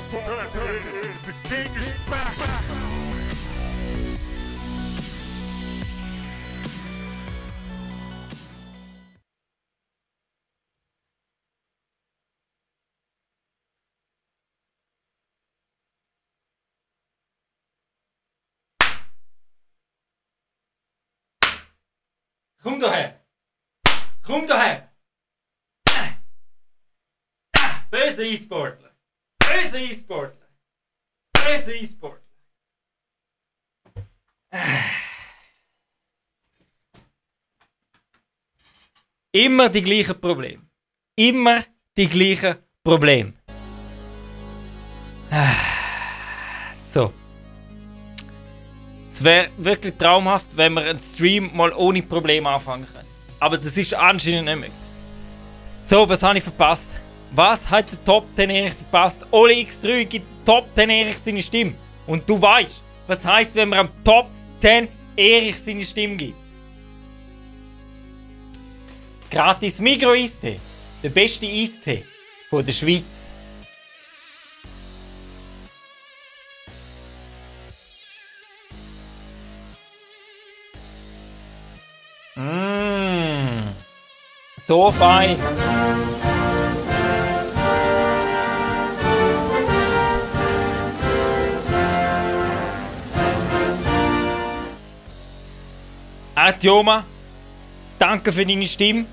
The king is back. Komm daher! Komm daher! Böse E-Sportler! Böse E-Sportler! Böse E-Sportler! Immer die gleichen Probleme. Immer die gleichen Probleme. So. Es wäre wirklich traumhaft, wenn wir einen Stream mal ohne Probleme anfangen können. Aber das ist anscheinend nicht möglich. So, was habe ich verpasst? Was hat der Top 10 Erich verpasst? Ole X3 gibt Top 10 Erich seine Stimme. Und du weißt, was heisst, wenn man am Top 10 Erich seine Stimme gibt? Gratis Migros Eistee. Der beste Eistee von der Schweiz. So fein. Artyoma, danke für deine Stimme.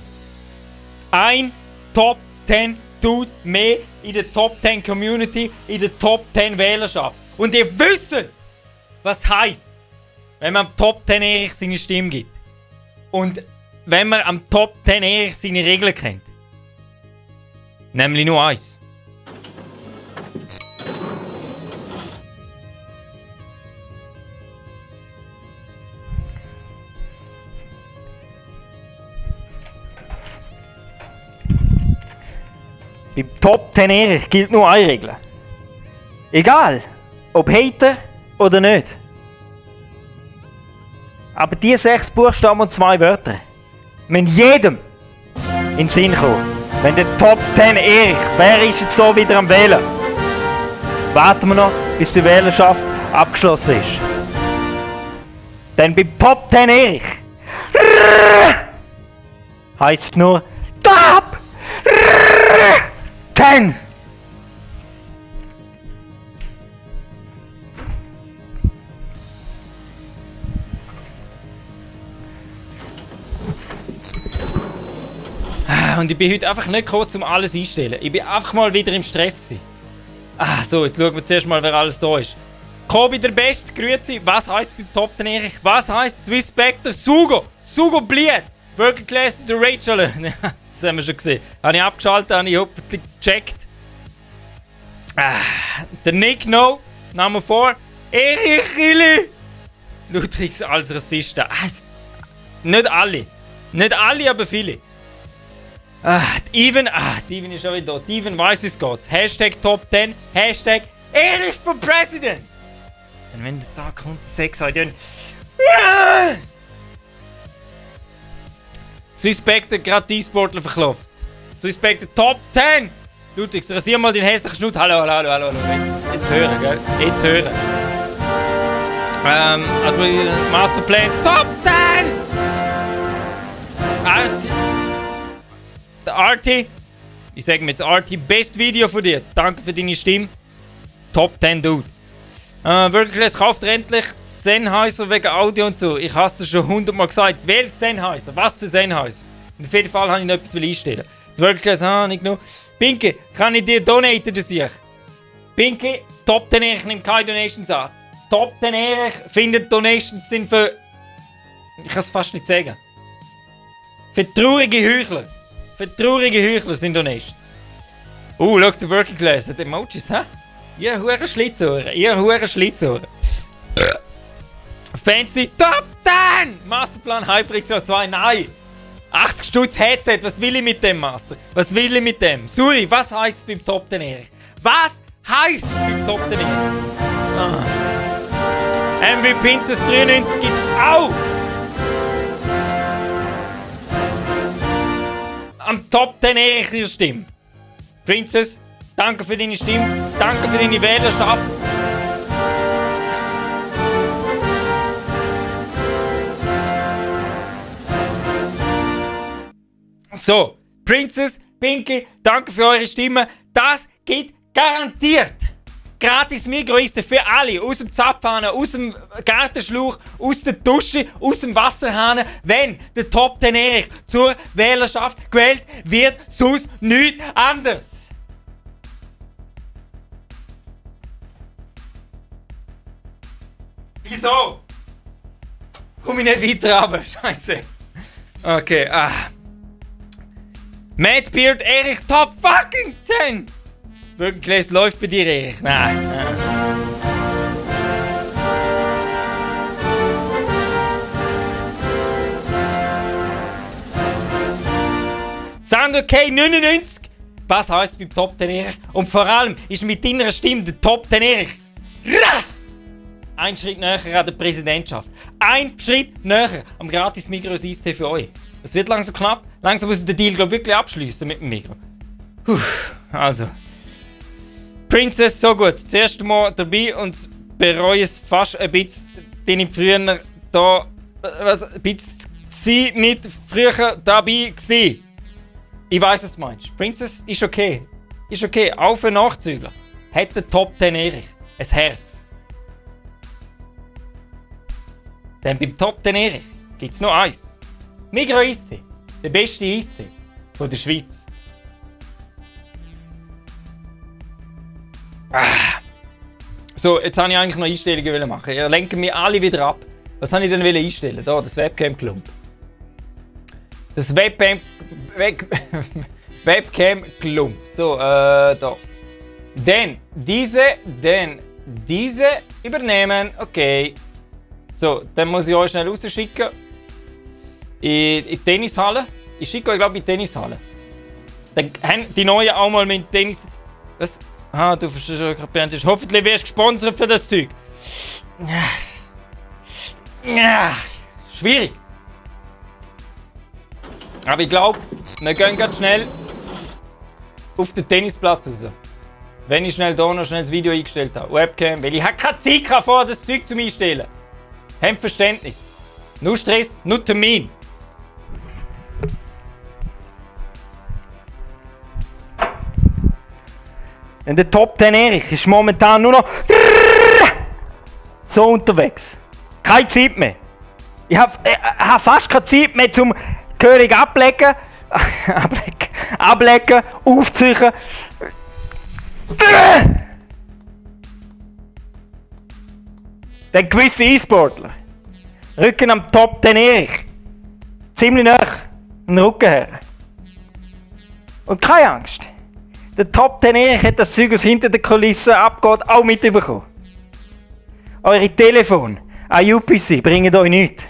Ein Top 10 Dude mehr in der Top 10 Community, in der Top 10 Wählerschaft. Und ihr wisst, was heisst, wenn man am Top 10 Erich seine Stimme gibt. Und wenn man am Top 10 Erich seine Regeln kennt. Nämlich nur eins. Beim Top 10 Erich gilt nur eine Regel. Egal, ob Hater oder nicht. Aber die 6 Buchstaben und 2 Wörter müssen jedem in den Sinn kommen. Wenn der Top 10 Erich, wer ist jetzt so wieder am Wählen? Warten wir noch, bis die Wählerschaft abgeschlossen ist. Denn beim Top 10 Erich heisst es nur Top 10! Und ich bin heute einfach nicht gekommen, um alles einzustellen. Ich bin einfach mal wieder im Stress gewesen. So, jetzt schauen wir zuerst mal, wer alles da ist. Kobi der Beste, grüezi. Was heisst bei Top 10 Erich? Was heisst Swiss Spectre? Sugo! Sugo Bliet! Working Class, der Rachel. Das haben wir schon gesehen. Habe ich abgeschaltet, habe ich hoffentlich gecheckt. Der Nick No, Nummer 4. Erich Chili! Ludwigs als Rassisten. Nicht alle. Nicht alle, aber viele. Die Even ist schon wieder da. Die Even weiss, wie es geht. Hashtag Top 10. Hashtag Erich for President. Und wenn der Tag kommt, die 6 halt dann. Suspector gerade die E-Sportler verklopft. Suspector Top 10. Ludwig, rasier mal den hässlichen Schnut. Hallo. Jetzt hören, gell? Jetzt hören. Also Masterplan Top 10. Der Arti, ich sage mir jetzt Arti, best Video von dir. Danke für deine Stimme. Top 10 Dude. Wirklich, kauft endlich Sennheiser wegen Audio und so. Ich habe es dir schon 100-mal gesagt. Welches Sennheiser? Was für Sennheiser? Und auf jeden Fall habe ich noch etwas einstellen. Wirklich, nicht genug. Pinky, kann ich dir donaten durch sich? Pinky, Top 10 Erich nimmt keine Donations an. Top 10 Erich findet Donations sind für... Ich kann es fast nicht sagen. Für traurige Heuchler. Für traurige Heuchler sind Donations. Schau, der Working Class hat Emojis, hä? Ihr hure Schlitzohren. Fancy Top 10! Masterplan HyperX 2, nein! 80 Stutz Headset, was will ich mit dem, Master? Was will ich mit dem? Suri, was heisst beim Top 10 Erich? Was heisst beim Top 10 Erich? MV Princess 93 gibt auch! Am Top 10 Erich ihre Stimme. Princess, danke für deine Stimme. Danke für deine Wählerschaft. So, Princess, Pinky, danke für eure Stimme. Das geht garantiert gratis Migros für alle. Aus dem Zapfhahn, aus dem Gartenschlauch, aus der Dusche, aus dem Wasserhahn. Wenn der Top Ten Erich zur Wählerschaft gewählt wird, sonst nichts anderes. Wieso? Komm ich nicht weiter runter? Scheiße. Okay, Madbeard Erich Top fucking 10! Wirklich, läuft bei dir, Erich? Nein. Sandro K99! Was heisst beim Top 10 Erich? Und vor allem ist mit deiner Stimme der Top 10 Erich ein Schritt näher an der Präsidentschaft. Ein Schritt näher am gratis Migros Eistee für euch. Es wird langsam knapp. Langsam muss ich den Deal, glaube ich, wirklich abschließen mit dem Migros. Also. Princess, so gut. Das erste Mal dabei und bereue es fast ein bisschen, den ich früher da. Ein bisschen nicht früher dabei war. Ich weiß, was du meinst. Princess ist okay. Ist okay. Auch für Nachzügler. Hat der Top 10 Erich ein Herz. Denn beim Top 10 Erich gibt es noch eins. Migros Eistee. Der beste Eistee von der Schweiz. So, jetzt wollte ich eigentlich noch Einstellungen machen. Ihr lenkt mich alle wieder ab. Was wollte ich denn einstellen? Da, das Webcam-Klump. Das Webcam-Klump. So, da. Dann diese übernehmen. Okay. So, dann muss ich euch schnell rausschicken. In die Tennishalle. Ich schicke euch, glaube ich, in die Tennishalle. Dann haben die Neuen auch mal mit Tennis. Was? Ah, du verstehst schon gerade, Bernd. Hoffentlich wirst du gesponsert für das Zeug. Schwierig. Aber ich glaube, wir gehen ganz schnell auf den Tennisplatz raus. Wenn ich schnell hier noch schnell das Video eingestellt habe. Webcam, weil ich habe keine Zeit vor, das Zeug zum Einstellen. Habt Verständnis. Nur Stress, nur Termin. Und der Top 10 Erich ist momentan nur noch so unterwegs. Keine Zeit mehr. Ich habe fast keine Zeit mehr zum König ablecken, aufziehen. Dann gewisse E-Sportler rücken am Top 10 Erich ziemlich nah den Rücken her. Und keine Angst. Der Top 10 Erich hat das Zeug, was hinter den Kulissen abgeht, auch mitbekommen. Eure Telefone an UPC bringen euch nichts.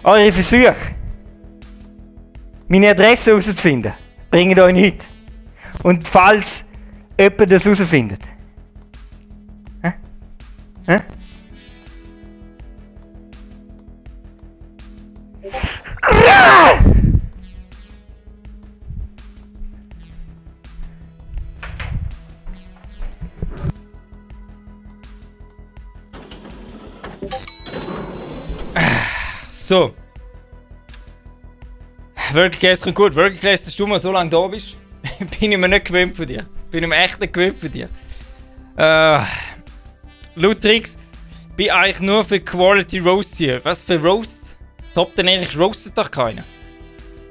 Eure Versuche, meine Adresse herauszufinden, bringen euch nichts. Und falls jemand das herausfindet. Hä? So. Working kommt gut. Working dass du mal so lange da bist, bin ich mir nicht gewöhnt von dir. Bin ich mir echt nicht gewöhnt von dir. Lutrix, bin eigentlich nur für Quality Roast hier. Was für Roasts? Top 10 Erich roastet doch keiner.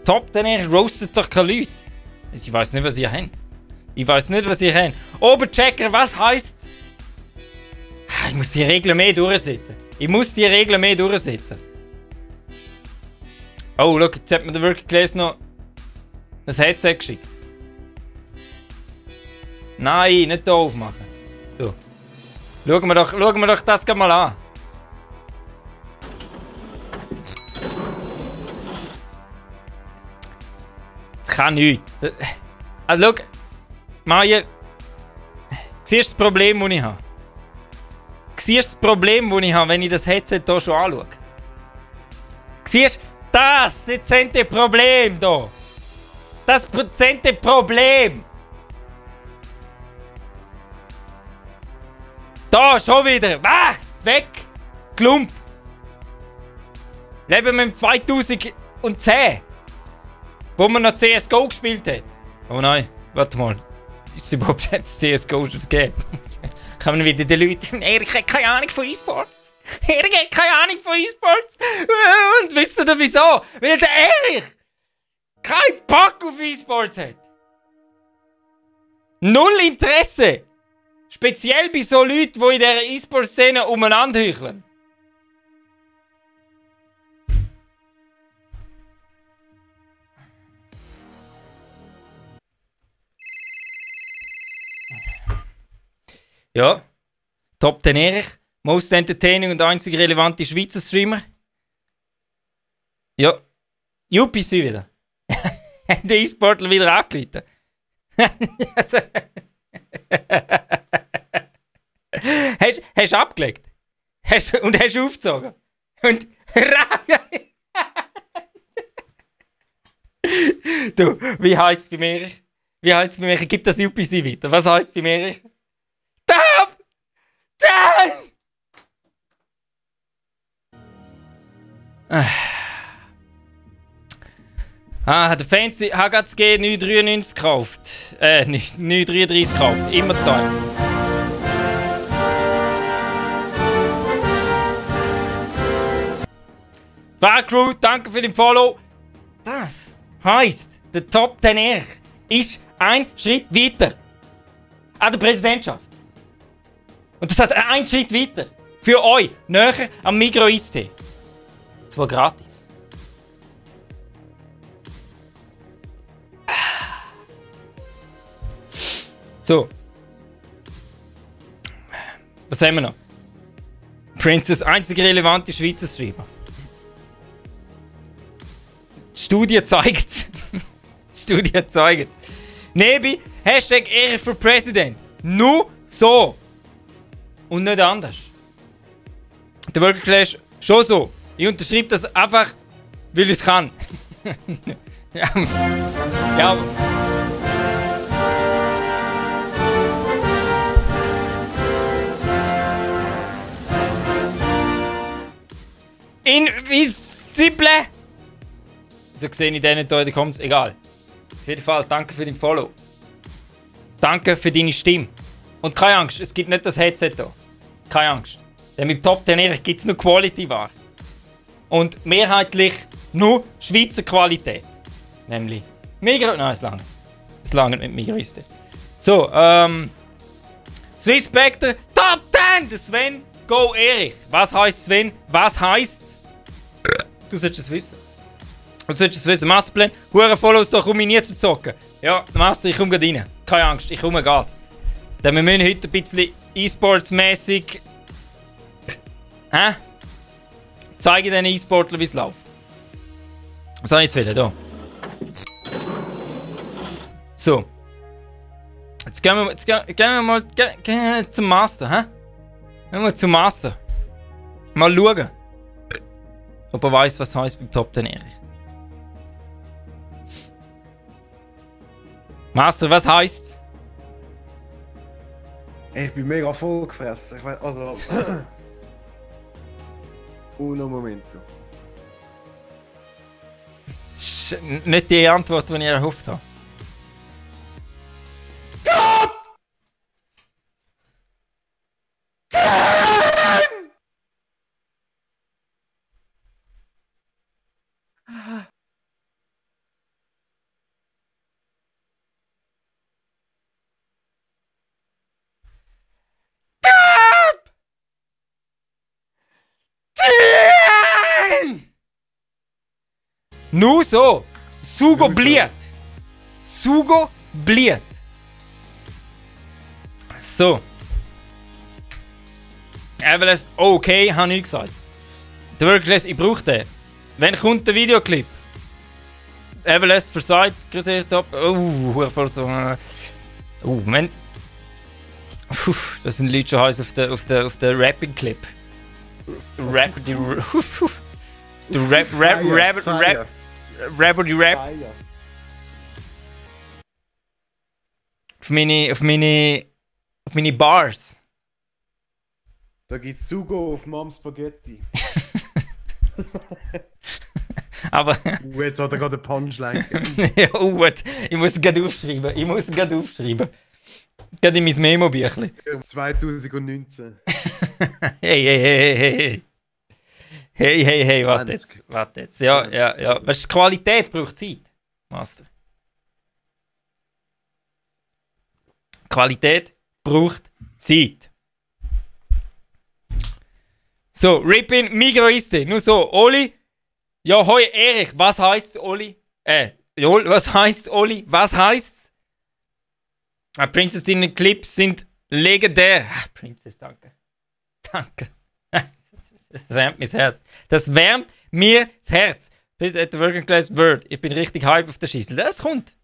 Top 10 Erich roastet doch keine Leute. Ich weiß nicht, was ihr habt. Ich weiß nicht, was ihr habt. Oberchecker, was heisst's? Ich muss die Regeln mehr durchsetzen. Oh, schau, jetzt hat mir der Working noch ein Headset geschickt. Nein, nicht hier aufmachen. So. Schauen wir doch das mal an. Das kann nichts. Also schau, Maya, siehst du das Problem, das ich habe? Siehst du das Problem, das ich habe, wenn ich das Headset hier schon anschaue? Siehst du, das dezente Problem hier. Das dezente Problem. Da, schon wieder. Weg. Klump. Leben wir im 2010. Wo man noch CSGO gespielt hat. Oh nein, warte mal. Ist es überhaupt jetzt CSGO schon gegeben? Kommen wieder die Leute. Erik hat keine Ahnung von E-Sports. Erik hat keine Ahnung von E-Sports. Und wisst ihr wieso? Weil der Erik keinen Bock auf E-Sports hat. Null Interesse. Speziell bei so Leuten, die in dieser E-Sport-Szene umeinander heucheln. Ja. Top 10 Erich. Most entertaining und einzig relevante Schweizer Streamer. Ja. UPC wieder. Der E-Sportler wieder angeleitet. Hast du abgelegt? Und hast du aufgezogen? Und du, wie heisst es bei mir? Wie heisst es bei mir? Gib das UPC weiter. Was heisst es bei mir? Top! 10! Der Fancy hat gerade das G993 gekauft. 933 gekauft. Immer da. Crew, danke für den Follow. Das heisst, der Top 10 Erich ist ein Schritt weiter an der Präsidentschaft. Und das heißt ein Schritt weiter für euch näher am Migros Eistee. Zwar gratis. So. Was haben wir noch? Princess, einzige relevante Schweizer Streamer. Die Studie zeigt's. Studie zeigt's. Nebi, Hashtag Ehre für Präsident. Nur so. Und nicht anders. Der Burger Clash schon so. Ich unterschreibe das einfach, weil ich es kann. Ja. Ja. Invisible! So sehe ich den nicht hier in den Comments. Egal. Auf jeden Fall, danke für dein Follow. Danke für deine Stimme. Und keine Angst, es gibt nicht das Headset hier. Keine Angst. Denn mit Top 10 gibt es nur Quality-Ware. Und mehrheitlich nur Schweizer Qualität. Nämlich Migros. Nein, es lange. Es lange mit Migros. So, Swiss Spectre, Top 10! Der Sven, Go Erich. Was heisst Sven? Was heisst's? Du solltest es wissen. Du solltest es wissen. Masterplan, hure Follows, da komme ich nie zum Zocken. Ja, Master, ich komme gerade rein. Keine Angst, ich komme gerade. Denn wir müssen heute ein bisschen E-Sports-mäßig zeigen den E-Sportlern, wie es läuft. Was habe ich jetzt wieder? Da. So. Jetzt gehen wir mal zum Master, hä? Gehen wir zum Master. Mal schauen, ob er weiss, was heisst beim Top 10 Erich. Master, was heisst's? Ich bin mega voll gefressen. Ich weiß, also. Uno momento. Das ist nicht die Antwort, die ich erhofft habe. Top 10! Nur so. Sugo bliert. Sugo bliert. So. Everlast, okay, habe ich gesagt. Der Workless, ich brauche den. Wenn kommt der Videoclip? Everlast versagt, Chris Top. Moment. Das sind Leute schon heiß auf der Rapping-Clip. Rap. Auf meine Bars. Da gibt's Sugo auf Mom Spaghetti. Aber... Jetzt hat er gerade eine Punchline. Ja, gut. Ich muss ihn gerade aufschreiben. Gerade in mein Memo-Büchlein. 2019. Hey. Hey, warte jetzt. Ja. Weißt du, Qualität braucht Zeit, Master. Qualität braucht Zeit. So, Rippin, Migroiste. Nur so, Oli. Ja, hoi, Erich, was heißt Oli? Was heißt Oli? Was heißt's? Princess, deine Clips sind legendär. Princess, danke. Das wärmt mir das Herz. Das wärmt mir das Herz. Bis at the Working Class Word. Ich bin richtig hype auf der Schießel. Das kommt.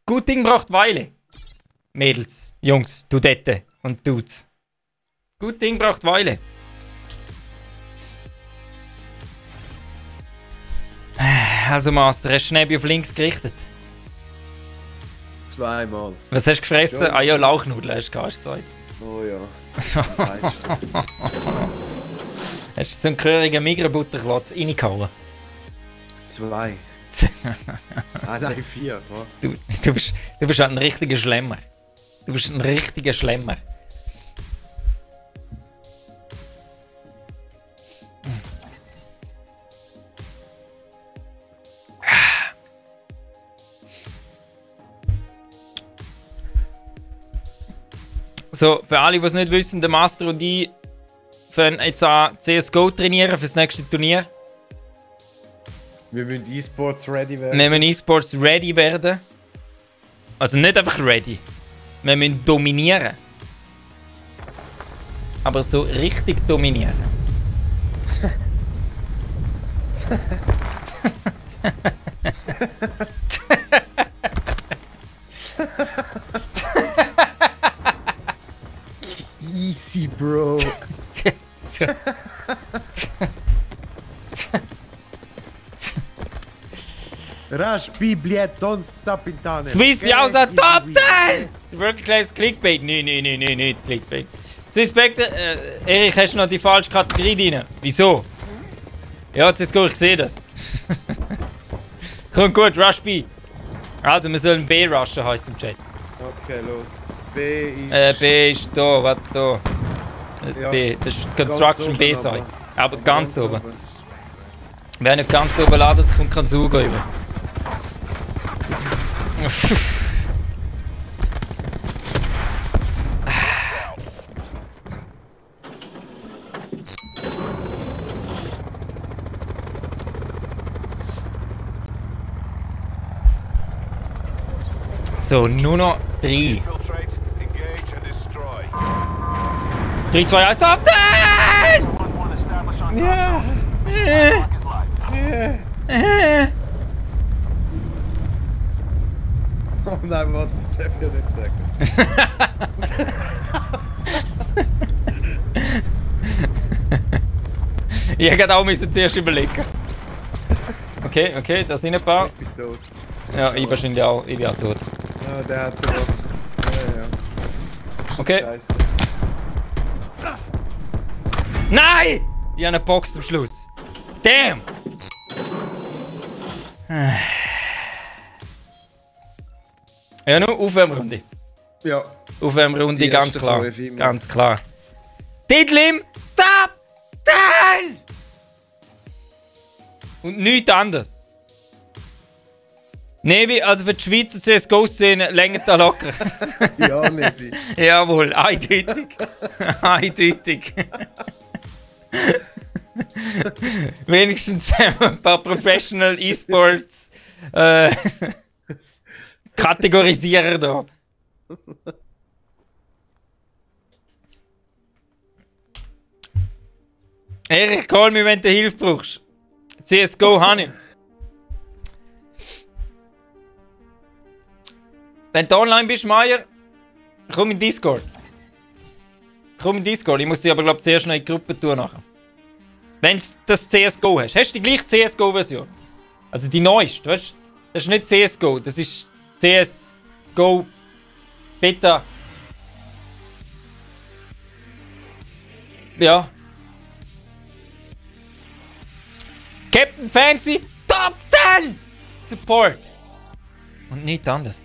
Gut Ding braucht Weile. Mädels, Jungs, Dudette und Dudes. Gut Ding braucht Weile. Also Master, hast du Schnäbi auf links gerichtet? Zweimal. Was hast du gefressen? Ja. Ah ja, Lauchnudeln hast du gesagt. Oh ja. Hast du so einen gehörigen Migra-Butterklotz reingehauen? 2. Nein, 4. Du bist halt ein richtiger Schlemmer. So, für alle, die es nicht wissen, der Master und ich fangen jetzt an CSGO trainieren für das nächste Turnier. Wir müssen E-Sports ready werden. Wir müssen E-Sports ready werden. Also nicht einfach ready. Wir müssen dominieren. Aber so richtig dominieren. Easy, bro. Rush, Biblia, don't stop in town. Swiss Jausa Top 10! Working Class Clickbait. Nicht Clickbait. Swiss Spectre, Erich, hast du noch die falsche Kategorie drin? Wieso? Ja, CSGO, ich sehe das. Kommt gut, Rush B. Also, wir sollen B rushen, heisst im Chat. Okay, los. B ist... B ist da, warte da. Ja, B, das ist Construction oben B-Seite. aber. Aber ganz oben. Wer nicht ganz oben ladet, kommt kein Sugo über. So, nur noch 3. Infiltrate, engage and destroy. 3, 2, 1, Top 10! 1-1 establish on top Ja! zone. Mission lock is live. Ja! Oh nein, warte, das darf ich ja nicht sagen. Ich hätte auch zuerst überlegen. Okay, da sind ein paar. Ich bin tot. Ja, ich wahrscheinlich auch. Ich bin auch tot. Ja, der hat doch... Ja. Okay. Scheiße. Nein! Ich habe eine Box zum Schluss. Damn! Ja, nur Aufwärmrunde. Ja. Aufwärmrunde, Die ganz erste klar. Folge immer. Ganz klar. Titel im Top 10! Und nichts anderes. Nebi, also für die Schweizer CSGO-Szene längert da locker. Ja, Nebi. Jawohl, eindeutig. Eindeutig. Wenigstens haben wir ein paar Professional E-Sports Kategorisierer da. Erich, call mich, wenn du Hilfe brauchst. CSGO Honey. Wenn du online bist, Meier, komm in Discord. Komm in Discord. Ich muss dich aber glaube zuerst noch in die Gruppe tun nachher. Wenn du das CSGO hast. Hast du die gleiche CSGO-Version? Also die neueste, weißt du? Das ist nicht CSGO, das ist CSGO Beta. Ja. Captain Fancy, Top 10! Support. Und nichts anderes.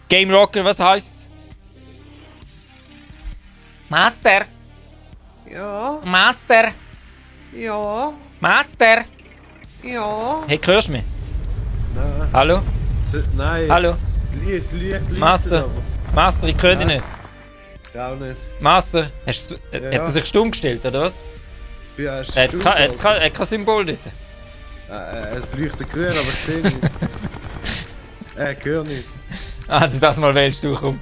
Game Rocker, was heißt's? Master. Ja, Master. ja, Master. ja. Hey, hörst du mich? Nein. Hallo? Nein. Hallo? Es Licht Master. Master, ich höre dich nicht. Ich auch nicht. Master, hat er sich stumm gestellt, oder was? Ja, Er hat kein Symbol dort. Es leuchtet grün, aber ich sehe nicht. Ich höre nicht. Also das Mal wählst du, komm.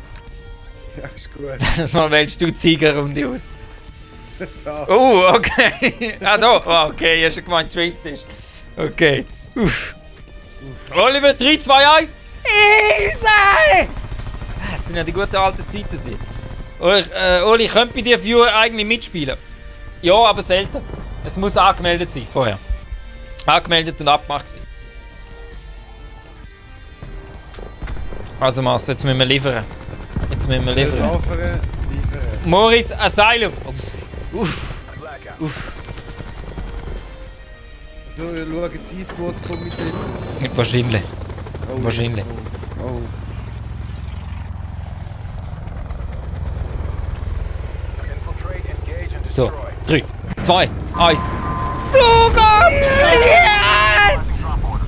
Ja, ist gut. Das Mal wählst du die Siegerrunde aus. Da. Oh, okay. Ah, da. Oh, okay, ich habe schon gemeint, Schweiz ist. Okay. Uff. Oliver, 3, 2, 1. Easy! Das sind ja die guten alten Zeiten. Oli, könnte bei dir Viewer eigentlich mitspielen? Ja, aber selten. Es muss angemeldet sein, vorher. Angemeldet und abgemacht sein. Also Mars, jetzt müssen wir liefern. Jetzt müssen wir liefern. Liefern. Moritz, Asylum. Uff. Blackout. Uff. So, schau jetzt E-Sports kommt mit jetzt. Wahrscheinlich. Oh, Wahrscheinlich. Oh, oh. Infiltrate, engage, and So, destroy. 3, 2, 1. Sogar milliert! Drop order.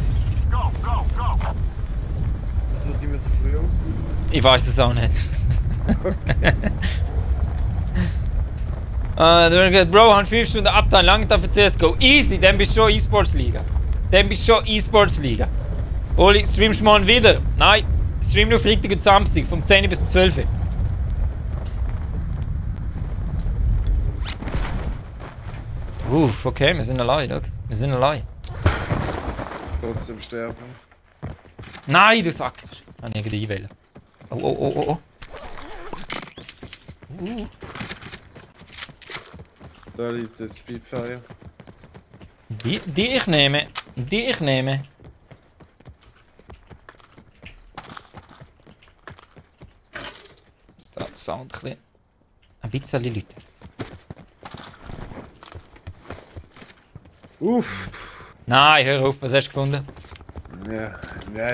Go, go, go! Wieso sind wir so früh aus? Ich weiß es auch nicht. Bro, haben 5 Stunden Uptime, lange für CSGO. Easy, dann bist du schon E-Sports-Liga. Dann bist du schon E-Sports-Liga. Oli, streamst du morgen wieder? Nein, stream nur Freitag und Samstag, vom 10 bis 12. Okay, wir sind allein, schau. Wir sind allein. Trotzdem sterben. Nein, du Sack! Kann ich irgendwie einwählen. Oh. Da liegt der Speedfire. Die ich nehme. Die ich nehme. Ist der Sound ein bisschen Leute. Uff. Nein, hör auf, was hast du gefunden? Ja,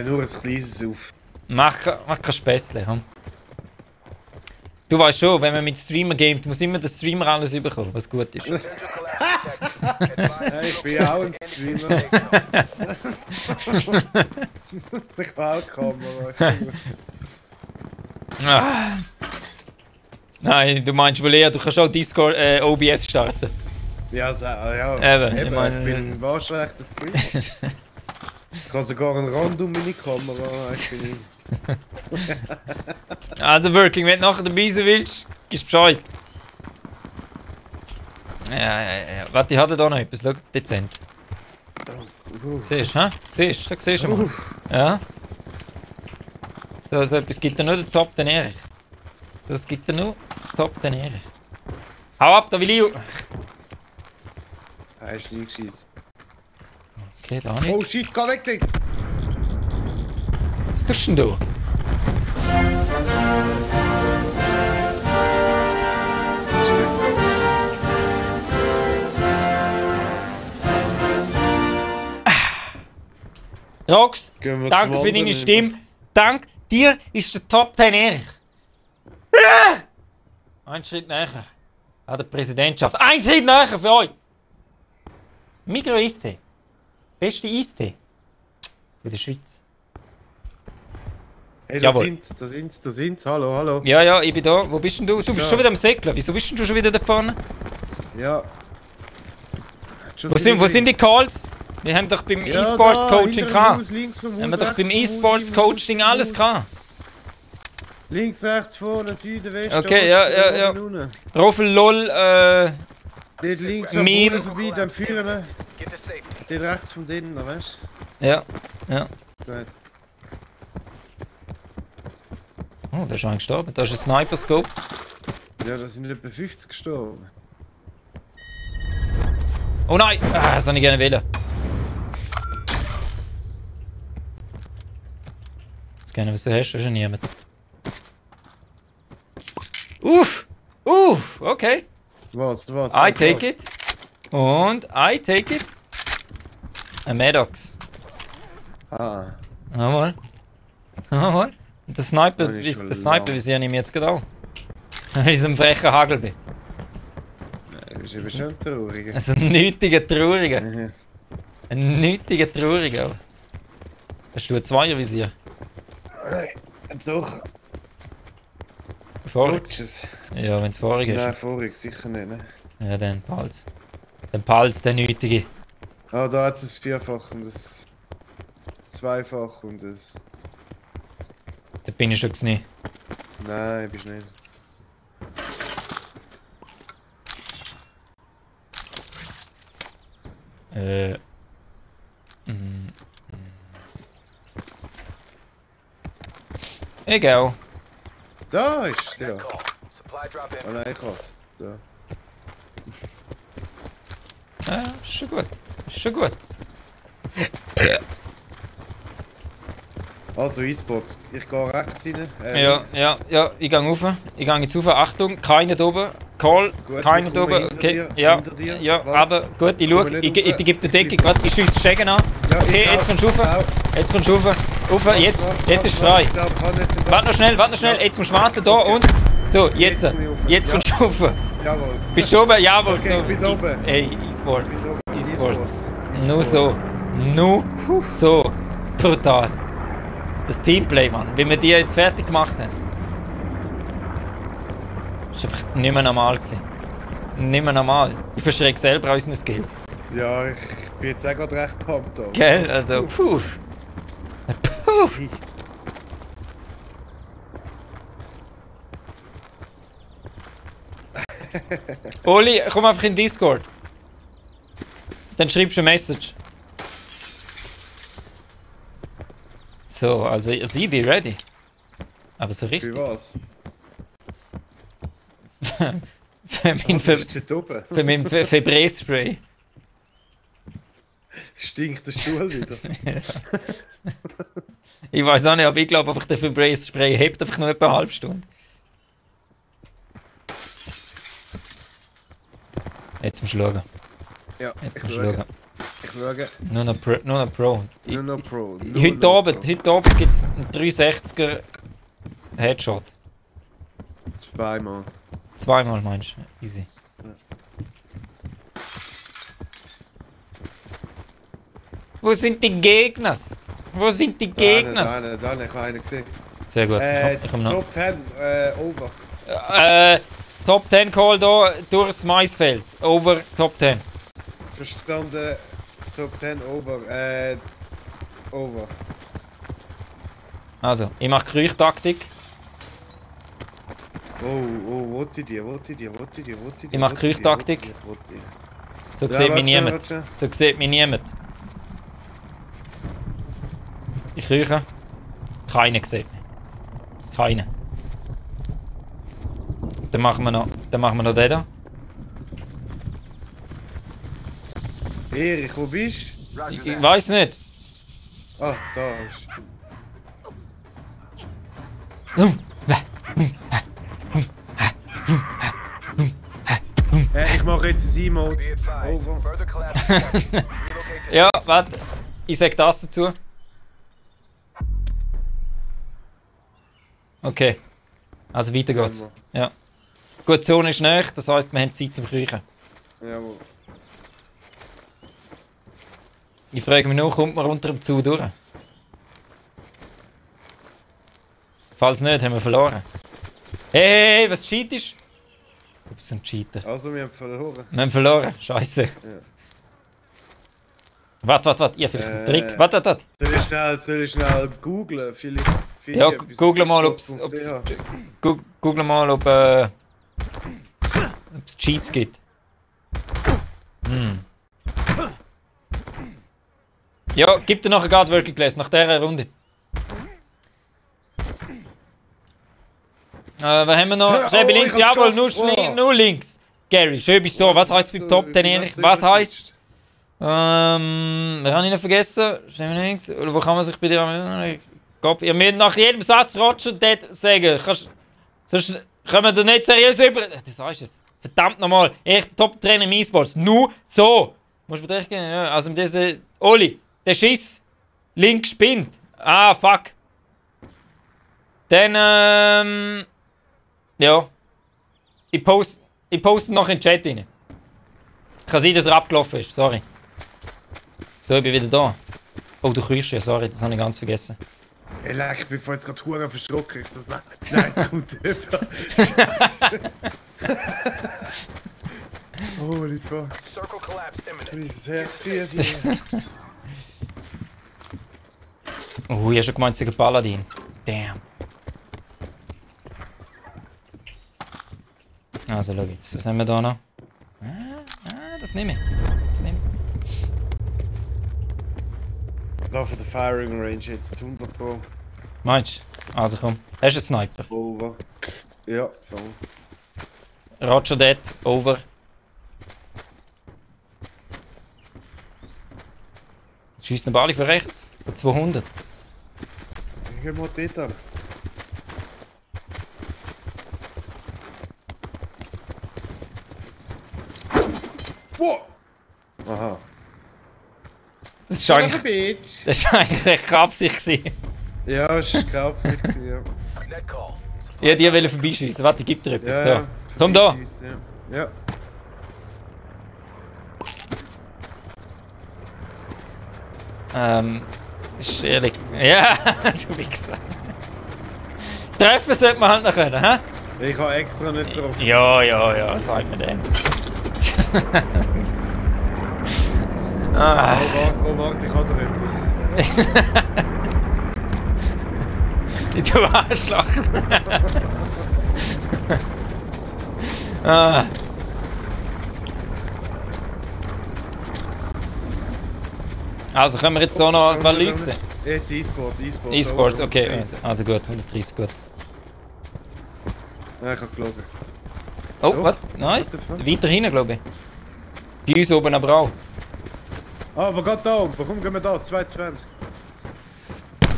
nur ein kleines Auf. Mach kein Späßle, hm? Du weißt schon, wenn man mit Streamer gamet, muss immer der Streamer alles überkommen, was gut ist. Potential collapse detected. Ja, ich bin ja auch ein Streamer. Ich habe auch Kamera. Ah. Nein, du meinst wohl eher, du kannst auch Discord OBS starten. Ja, ja. Eben, ich meine- ich bin wahrscheinlich der Streamer. Ich habe sogar einen Rand um meine Kamera. Ich bin Also Working, wenn du nachher dabei sein willst, gibst Bescheid. Ja. Warte, ich hatte da noch etwas, schau, dezent. Siehst du, hä? Siehst du mal? Ja. So etwas gibt er nur den Top, den Erich. Das gibt er nur den Top, den Erich. Hau ab, da will ich... Er ist nie gescheit. Okay, da nicht. Oh shit, geh weg, Ding! Was tust du denn da? Rox, Gehen wir danke zum für deine Wandern Stimme. Dank dir ist der Top 10 Erich. Ein Schritt näher an der Präsidentschaft. Ein Schritt näher für euch. Migros Eistee. Beste Eistee von der Schweiz. Hey, Jawohl. da sind's. Hallo. Ja, ich bin da. Wo bist denn du? Du bist da. schon wieder am Säckeln. Wieso bist denn du schon wieder da vorne? Ja. Wo sind die Calls? Wir haben doch beim E-Sports Coaching gehabt. Haben wir doch beim E-Sports Coaching alles gehabt. Links, rechts, vorne, Süden, Westen. Okay, Osten, ja. oben, unten. Roffel LOL, Dort links am Meme. Boden vorbei, dann führen. Get to safety. Dort rechts von denen, weißt ja. du? Gut. Oh, der ist eigentlich gestorben. Da ist ein Sniper-Scope. Ja, da sind etwa 50 gestorben. Oh nein! Ah, das soll ich gerne wählen. Jetzt gerne, was du hast, das ist ja niemand. Uff! Okay. Was? I take it. Und I take it. Ein Maddox. Ah. Nochmal. Und der Sniper, Das ist schon der Sniper lang. visiere ich mir jetzt gerade auch. Weil ich so ein frecher Hagel bin. Das ist eben schon traurig. Also ein nötiger Trauriger. Mhm. Ein nötiger Trauriger. Aber. Hast du ein Zweiervisier? Doch, Vorig? Lutsches. Ja, wenn es vorig ist. Nein, vorig sicher nicht. Ne? Ja, dann Pals. Dann Pals, der nötige. Ah, da hat es ein 4-fach und ein 2-fach und ein... Da bin ich schon gesehen. Nein, bist nicht. Egal. Da ist sie ja. Net call. Supply drop Oh in. nein, ich warte. Da. Ja, ist schon gut. Ist schon gut. Also E-Sports, ich gehe rechts rein. Ja, links. ja, ich gehe rauf. Ich gehe jetzt rauf. Achtung, keiner da oben. Call, Gut, keiner ich da komme oben. hinter Okay, dir, ja, hinter dir. ja, Warte. aber gut, ich schaue. Komme Ich nicht rauf. gebe der Decke gerade. Ich schieße Stegen an. Ja, Okay, ich jetzt auch. kommst du rauf. Auch. Jetzt kommst du rauf. Rauf, jetzt ist frei. Warte noch schnell. Jetzt musst du warten da und. So, jetzt. Jetzt komme ich rauf. Jetzt Ja. kommst du rauf. Jawohl. Bist du oben? Jawohl. Okay, so. ich bin oben. Ey, E-Sports. E-Sports. Nur E-Sports. so. Nur so. Brutal. Das Teamplay, Mann. Wie wir die jetzt fertig gemacht haben. Das war einfach nicht mehr normal gewesen. Nicht mehr normal. Ich verschrecke selber an unseren Skills. Ja, ich bin jetzt auch gerade recht pumped. Da. Gell? Also, puh. Puh. Oli, komm einfach in Discord. Dann schreibst du eine Message. So, also ich bin ready. Aber so richtig. Für was? für mein Febreze-Spray. Stinkt der Stuhl wieder. Ich weiß auch nicht, aber ich glaube einfach, der Febreze-Spray hebt einfach nur etwa eine halbe Stunde. Jetzt musst du schauen. Ja, Jetzt ich musst du schauen. schaue. Nur noch Pro. Nur noch Pro. Nur Heute noch Abend gibt es einen 360er Headshot. Pro. Zweimal. Zweimal meinst du? Easy. Wo sind die Gegner? Wo sind die Gegner? Da, ich habe einen gesehen. Sehr gut. Ich komm noch. Top 10, over. Top 10 Call da durchs Maisfeld. Over Top 10. Verstanden. Top 10, over. Over. Also, ich mache Kreuchtaktik. wollte ich dir. Ich mach Kreuchtaktik. So Ja, sieht mich warte, niemand. warte. So sieht mich niemand. Ich kreuche. Keiner sieht mich. Keiner. Dann machen wir noch den da. Erich, wo bist du? Roger Ich that. weiß nicht. Ah, da ist. Ich mache jetzt ein E-Mode. Be advised. Over. Further collapse detected. Relocate to Ja, warte. Ich sag das dazu. Okay. Also weiter geht's. Ja. Gut, die Zone ist näher, das heisst, wir haben Zeit zum Kreuchen. Jawohl. Ich frage mich nur, kommt man unter dem Zoo durch? Falls nicht, haben wir verloren. Hey, was cheatest? Du bist ein Cheater. Also, wir haben verloren. Wir haben verloren. Scheiße. Warte. Ich habe vielleicht einen Trick. Warte. Soll ich schnell googlen? Vielleicht Ja, etwas google mal, ob Xbox.ch. google mal, ob es Cheats gibt. Ja, gib dir nachher gerade Working Class, nach dieser Runde. Was haben wir noch? Schreibe Oh, links, ich hab's jawohl, geschafft. nur links. Gary, schön bist du. Was heisst beim Top 10 Erich? Was heisst? Wir haben ihn noch vergessen. Schreibe links. Oder wo kann man sich bei dir... Ihr müsst nach jedem Satz Roger Dead sagen. Sonst Kommen wir nicht seriös über... Du sagst es. Verdammt nochmal. Echt Top-Trainer im E-Sports. Nur so. Musst du mir recht geben. Ja, also mit diesem... Oli, der Schiss. Links spinnt. Ah, fuck. Dann, ja. Ich poste noch in den Chat rein. Kann sein, dass er abgelaufen ist. Sorry. So, ich bin wieder da. Oh, du kriegst ja. Sorry, das habe ich ganz vergessen. Ey, leck, ich bin jetzt gerade hure verschrocken. Nein, es kommt über. Holy fuck. Circle collapse imminent. Dieses Herz riesig. Oh, ich habe schon gemeint, es ist ein Paladin. Damn. Also, schau jetzt. Was haben wir da noch? Das nehme ich. Das nehme ich. Da von der Firing Range jetzt 100 Pro. Meinst du? Also komm. Hast du einen Sniper? Over. Ja, voll. Roger dead. Over. Schießt den Ball von rechts. Von 200. Ich geh mal dort an. Wow! Aha. Das ist eigentlich, das ist eigentlich recht kapsig gewesen. Ja, es war kapsig, ja. Net call. Ja, die wollen vorbeischießen. Warte, gib dir etwas Ja, da. Komm da! Ja. Ist ehrlich. Ja, du Wichser. Treffen sollte man halt noch können, hä? Ich habe extra nicht drauf. Ja, sag mir den. Ah. Oh, warte, ich habe da etwas. Du Arschloch. Ah. Also können wir jetzt hier noch mal lügen? Jetzt E-Sport. E-Sports, okay. Also gut, 130 gut. Ja, ich habe gelogen. Oh, was? Nein, weiter hinten glaube ich. Bei uns oben aber auch. Ah, aber gerade da oben. Warum gehen wir da? 220.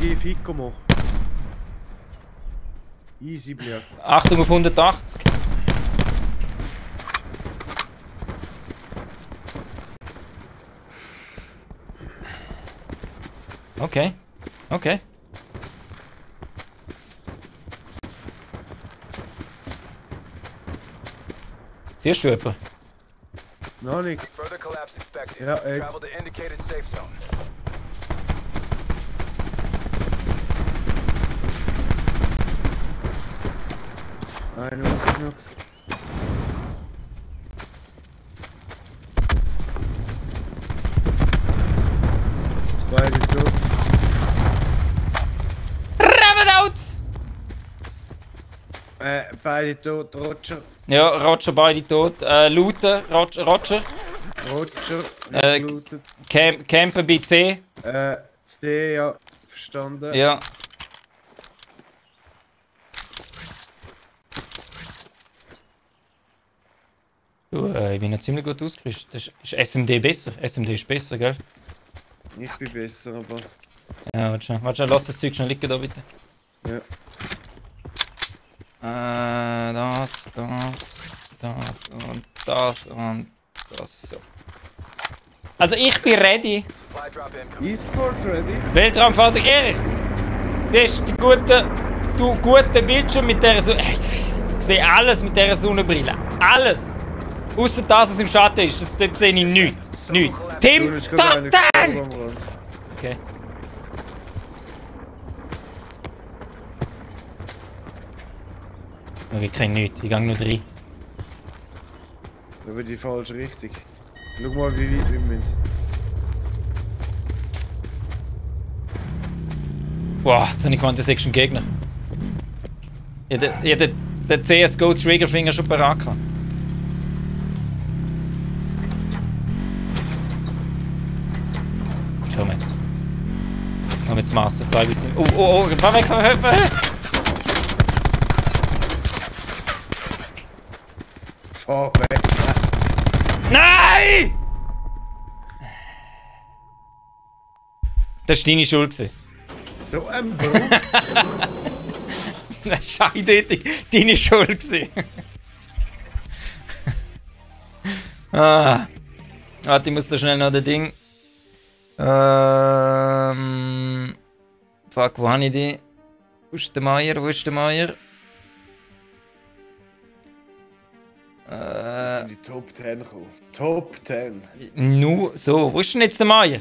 Geh Fico mal. Easy, blöd. Achtung auf 180. Okay. Okay. Siehst du jemanden? Noch nicht. Further collapse expected. Ja, Travel to indicated safe zone. Einer ausgenockt. Beide tot. Rabbit Beide tot. Roger. Ja, Roger beide tot. Looten, Roger. Roger. Äh, Campen bei C. C, ja. Verstanden. Ja. Du, ich bin noch ziemlich gut ausgerüstet. Das ist SMD besser. SMD ist besser, gell? Ich bin besser, aber. Ja, warte schon, lass das Zeug schnell liegen da bitte. Ja. Das und das und das so. Also ich bin ready. Supply drop incoming. E-Sports ready? Weltraumfahrzeug, ehrlich. Das ist die gute Bildschirm mit der so. Ich sehe alles mit dieser Sonnenbrille. Alles. Außer dass es im Schatten ist. Dort sehe ich nichts. Nichts. Tim, Top 10! Okay. Ich kriege nichts. Ich gehe nur rein. Aber die falsche Richtung. Schau mal, wie weit wir müssen. Boah, jetzt habe ich gemeint, das ist ein Gegner. Ich hätte den CSGO Triggerfinger schon parat gehabt. Komm jetzt. Komm jetzt Master, zeig es. Oh, fahr weg, fahr weg! Fahr weg. Nein! Das war deine Schuld. So ein Brust. Das war eindeutig deine Schuld gewesen. Warte, ich muss da schnell noch das Ding. Fuck, wo habe ich die? Wo ist der Meier? Wo ist der Meier? Das sind die Top 10 gekommen. Top 10. Nur so. Wo ist denn jetzt der Meier?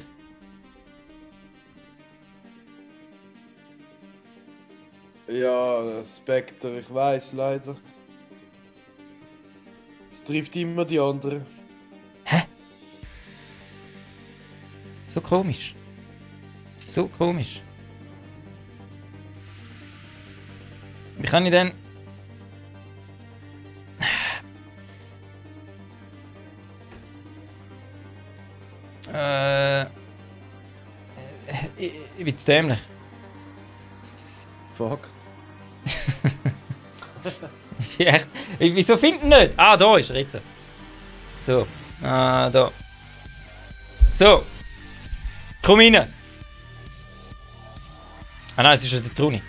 Ja, Spectre, ich weiß leider. Es trifft immer die anderen. So komisch. So komisch. Wie kann ich denn... ich bin zu dämlich. Fuck. Ja, echt. Wieso finden nicht? Ah, da ist er jetzt. So. Ah, da. So. Komm rein. Ah nein, es ist ja der Truni.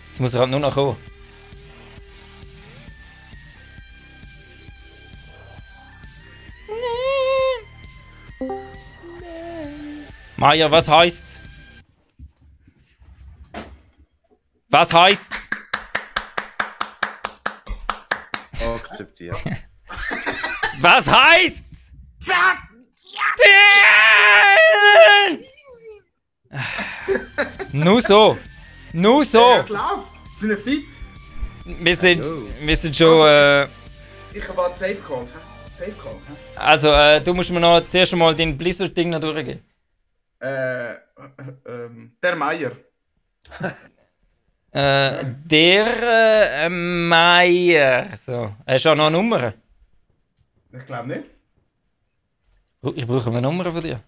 Jetzt muss er halt nur noch kommen. Maja, was heißt's? Was heißt's? Akzeptiert. Was heißt's? Nur so. Nur so. Es läuft. Sind wir fit? Wir sind schon. Ich erwarte Safe Calls. Safe Calls. Also, du musst mir noch zuerst einmal dein Blizzard-Ding noch durchgeben. Der Meier. Der Meier. So. Hast du auch noch eine Nummer? Ich glaube nicht. Ich brauche eine Nummer von dir.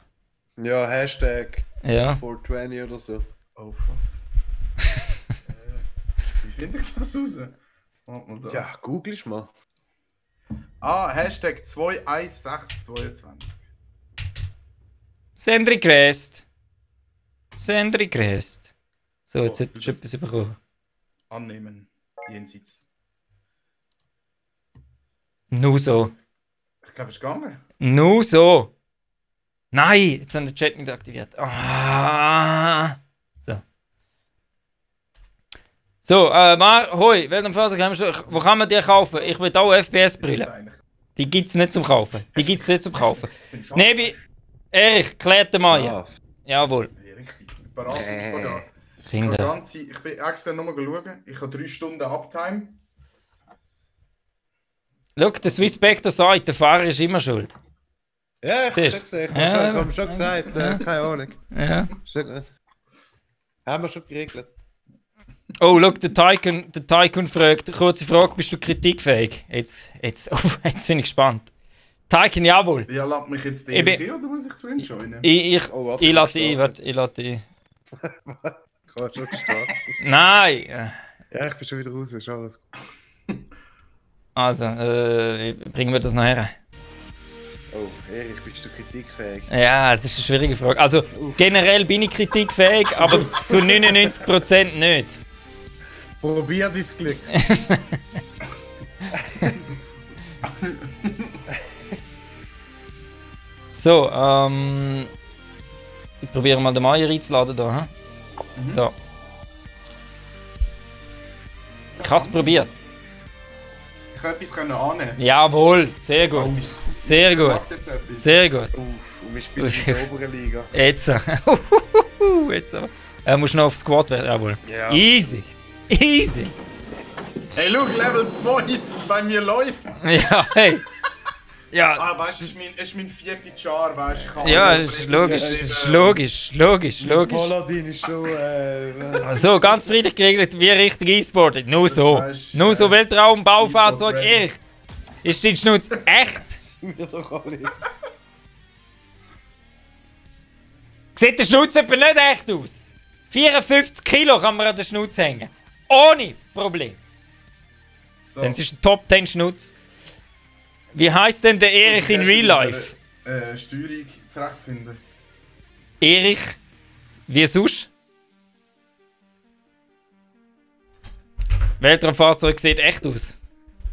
Ja, Hashtag Ja. 420 oder so. Oh fuck. Wie finde ich das raus? Warte mal da. Ja, googelst mal. Ah, Hashtag 21622. Send Request. Send Request. So, jetzt hättest du etwas bekommen. Annehmen. Jenseits. Nur so. Ich glaube, es ist gegangen. Nur so. Nein, jetzt haben wir den Chat nicht aktiviert. Ah. So. So, hoi, welchen Fahrzeug haben wir schon? Wo kann man die kaufen? Ich will auch FPS-Brille. Die gibt's nicht zum Kaufen. Die gibt's nicht zum Kaufen. Nebi, Erich, klärt den mal. Ah, Jawohl. Ja, richtig. Parat. Kinder. Ich bin extra nochmal schauen. Ich habe 3 Stunden Uptime. Schau, der Swiss Spectre sagt, der Fahrer ist immer schuld. ja, ich Siehst? hab's schon gesehen. Ich Ja, hab schon gesagt. Keine Ahnung. Ja. Haben wir schon geregelt. Oh, schau, der Tycoon fragt, kurze Frage, bist du kritikfähig? Jetzt bin ich gespannt. Tycoon, jawohl. Ja, lass mich jetzt Ich bin- den oder muss ich zu ihm joinen? Ich lasse ihn, warte, ich lasse ihn. Ich hab schon gestartet. Nein! Ja, ich bin schon wieder raus. Ist alles. Also, bringen wir das noch her. Oh, Erich, bist du kritikfähig? Ja, es ist eine schwierige Frage. Also, generell bin ich kritikfähig, aber zu 99% nicht. Probier dein Glück. So, ich probiere mal den Meier einzuladen da. Hm? Da. Ich habe es probiert. Ich kann etwas annehmen. Jawohl, sehr gut. Sehr gut. Macht jetzt etwas. Sehr gut. Und wir spielen in der oberen Liga. Jetzt. Jetzt aber. Musst noch auf Squad werden, jawohl. Ja. Easy. Easy. Hey, schau, Level 2 bei mir läuft. Ja, hey. Ja, Ah, weißt du, es ist mein 4. Char, weißt du. Ich kann ja, alles es ist richtig, logisch. Logisch. Paladin ist schon. So, ganz friedlich geregelt, wie richtig E-Sport. Nur so. weisst, Nur so Weltraumbaufahrzeug. E-Sports Erich. Ist dein Schnutz echt? wir doch alle. Sieht der Schnutz etwa nicht echt aus? 54 Kilo kann man an den Schnutz hängen. Ohne Problem. So. Denn es ist ein Top 10 Schnutz. Wie heisst denn der Erich in Real Life? Steuerung zurechtfinden. Erich, wie sonst? Weltraumfahrzeug sieht echt aus.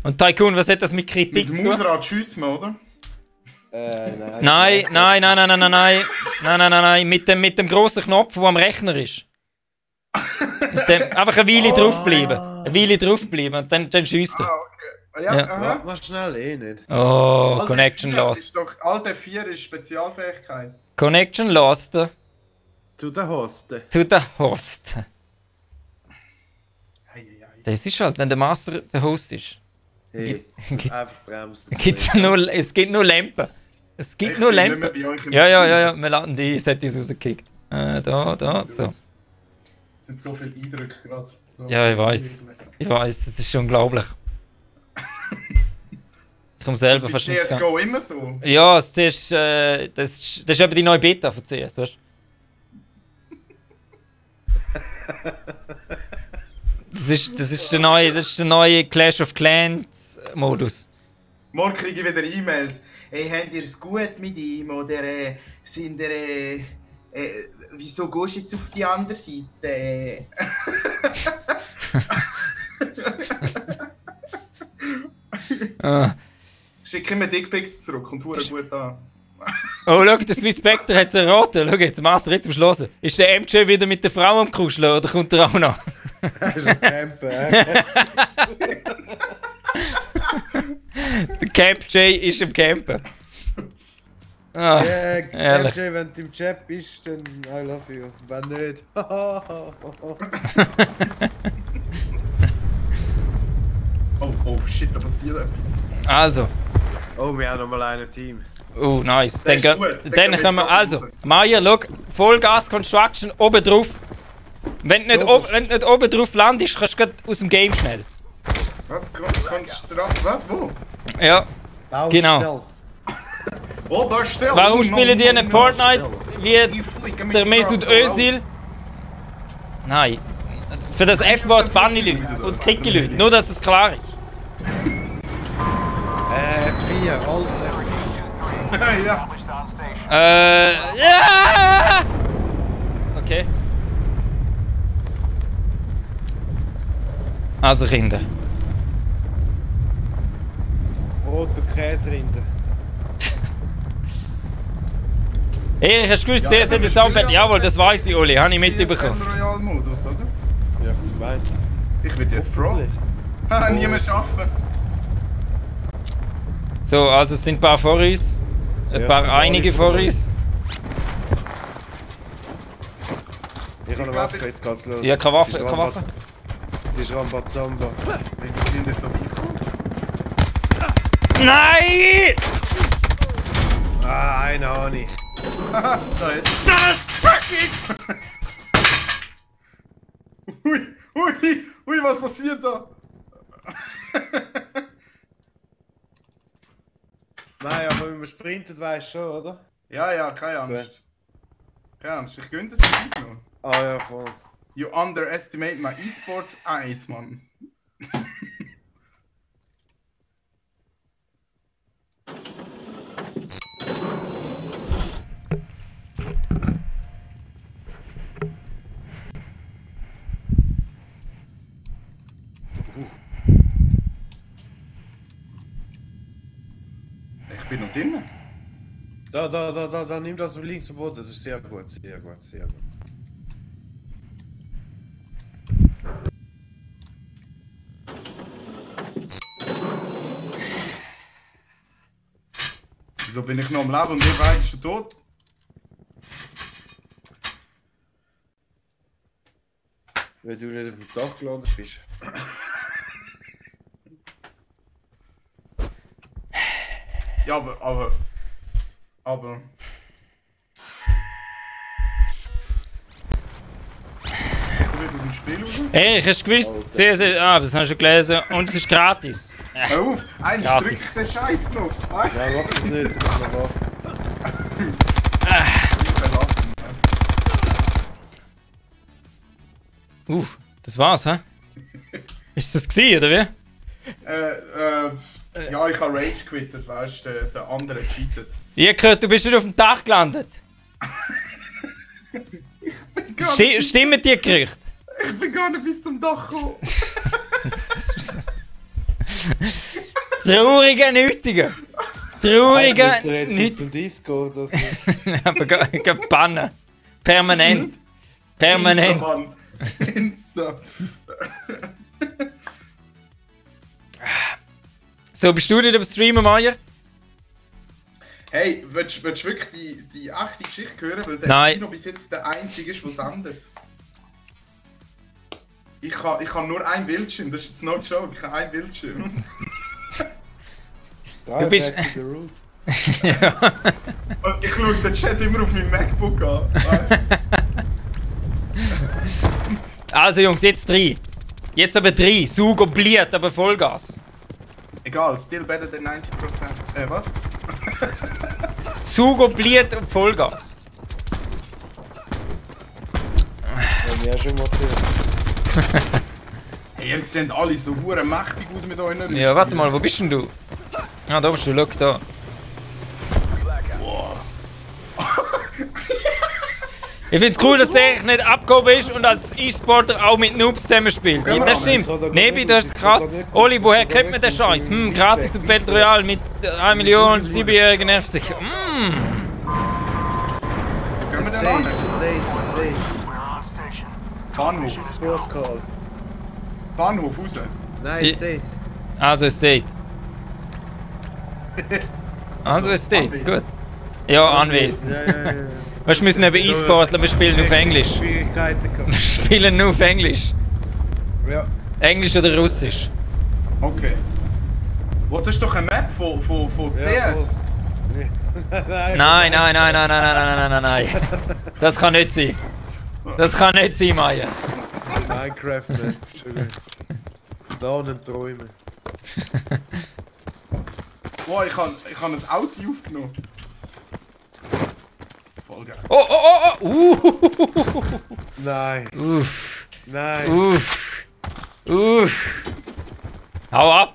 Und Tycoon, was hat das mit Kritik Mit zu dem tun? Mausrad schiessen wir, oder? Nein. Mit dem grossen Knopf, der am Rechner ist. Einfach eine Weile draufbleiben. Eine Weile draufbleiben und dann schießt er. Okay. Ja. Aha. Mach schnell, nicht. Oh, Alt Connection F4 lost. Ist doch, Alt F4 ist Spezialfähigkeit. Connection lost Zu den Hosten. to the host. Hey. Das ist halt, wenn der Master der Host ist. Hey, Gibt's- einfach bremsen. Es gibt nur Lampen. Es gibt Ich nur bin nicht Lampen. mehr bei euch im Ja, wir laden die, es hat uns rausgekickt. Da, so. Es sind so viele Eindrücke gerade. So Ja, ich weiß, es ist unglaublich. Ich komme selber Ist fast bei nicht zu CSGO immer so? Ja, das ist eben die neue Beta von CS, weißt du? Das ist der neue Clash of Clans Modus. Morgen kriege ich wieder E-Mails. Hey, habt ihr es gut mit ihm? Oder sind ihr. Wieso gehst du jetzt auf die andere Seite? Ah. Schicke mir Dickpics zurück und hure gut an. Oh, schau, der Swiss Spectre hat es erraten. Schau jetzt, Master, jetzt am Schluss. Ist der MJ wieder mit der Frau am Kuscheln oder kommt er auch noch? Das ist ein Camper. Der Camp J ist im Campen. Ah, ehrlich. MJ, wenn du im Chat bist, dann I love you. Wenn nicht. Oh shit, da passiert etwas. Also. Oh, wir haben nochmal ein Team. Oh, nice. Das Dann, ist gut. dann Dann können wir geht's also. noch. Maya, schau, Vollgas Construction oben drauf. Wenn du nicht oben drauf landest, kannst du grad aus dem Game schnell. Was? Was? Wo? Ja, genau. Oh, da ist still. Warum Oh, spielen die nicht Fortnite wie Ich fliege mit der dem Mesut Truck, wow. Özil? Nein. Für das F-Wort banne ich Leute und kicke Leute. Nur, dass es klar ist. 4, alles Ja. Established on station. Ja! Okay. Also Kinder. Rote Käserinde. Erich, hast du gewusst, CS hat ein Soundpad? Jawohl, das weiß ich, Oli. Habe ich mitbekommen. Royal Modus, oder? Ja, ich hab's gemeint. Ich will jetzt Pro. Haha, niemand schaffen. So, also es sind ein paar vor uns. Ein Ja, paar sind einige alle vor vor uns. Ich habe eine glaub, Waffe, jetzt geht's los. Ja, keine Waffe, keine Waffe. Es ist Rambazamba. Wie sind das so weit? Nein! Ah, eine habe ich. Haha, da jetzt. Das fucking! Ui, was passiert da? Nein, aber wenn man sprintet, weißt du schon, oder? Ja, keine Angst. Keine Angst, ich gönne das nicht noch. Ah ja, voll. You underestimate my esports eyes, Mann. Ich bin noch drinnen. Da, nimm das links am Boden, das ist sehr gut, sehr gut, sehr gut. Wieso bin ich noch am Leben und ihr beide schon tot? Wenn du nicht auf dem Dach gelandet bist. Ja, aber... Ich komme wieder aus dem Spiel raus. Erich, hast du gewusst? CS, das hast du schon gelesen. Und es ist gratis. Hör auf! Eigentlich Gratis. drückst du den Scheiß noch! Nein, mach das nicht. Verlassen. Das war's, hä? Ist das gewesen, oder wie? Ja, ich habe Rage quittet, weißt du, der andere cheatet. Ich hab gehört, du bist nicht auf dem Dach gelandet. Stimmen die Gerüchte? Ich bin gar nicht bis zum Dach gekommen. Trauriger, nötiger. Trauriger, nicht. nicht. Disco, das Aber bannen. Permanent. Permanent. Insta, Mann. Insta. So, bist du nicht am Streamen, Maya? Hey, willst du wirklich die echte Geschichte hören? Weil der Nein. Kino bis jetzt der einzige ist, der sendet. Ich habe nur ein Bildschirm, das ist jetzt no joke, ich habe ein Bildschirm. Du bist- Back to the roots. Und ich schaue den Chat immer auf meinem MacBook an. Also Jungs, jetzt 3. Jetzt aber 3. Sug und Bliet, aber Vollgas. Egal, still better than 90%. Was? Sug und Bliet und Vollgas. Ja, wir schon mal gehört. Hey, ihr seht alle so hure mächtig aus mit euren Rüsten. Ja, warte mal, wo bist denn du? Ah, da bist du, schau da. Ich find's cool, dass der nicht abgehoben ist und als E-Sporter auch mit Noobs zusammenspielt. Genau. Das stimmt. Nebi, das ist krass. Oli, woher kennt man den Scheiß? Gratis und Battle Royale mit 1 Million 7-jährigen Nervensicher. Gehen wir denn Stage, an? Stage. Bahnhof. Sport Call. Bahnhof raus. Nein, Ich- Stage. Also Estate. Also Estate, gut. Ja, anwesend. Ja. Wir müssen eben E-Sportler, wir spielen auf Englisch. Schwierigkeiten Wir gehabt. spielen nur auf Englisch. Ja. Englisch oder Russisch. Okay. Oh, das ist doch eine Map von CS. Ja, voll. Nee. Nein. Das kann nicht sein. Das kann nicht sein, Maya. Minecraft, man. Schon gut. Lernen, träumen. Wow, ich hab ein Auto aufgenommen. Voll geil. Oh. Nein, Uff. nein. Hau ab.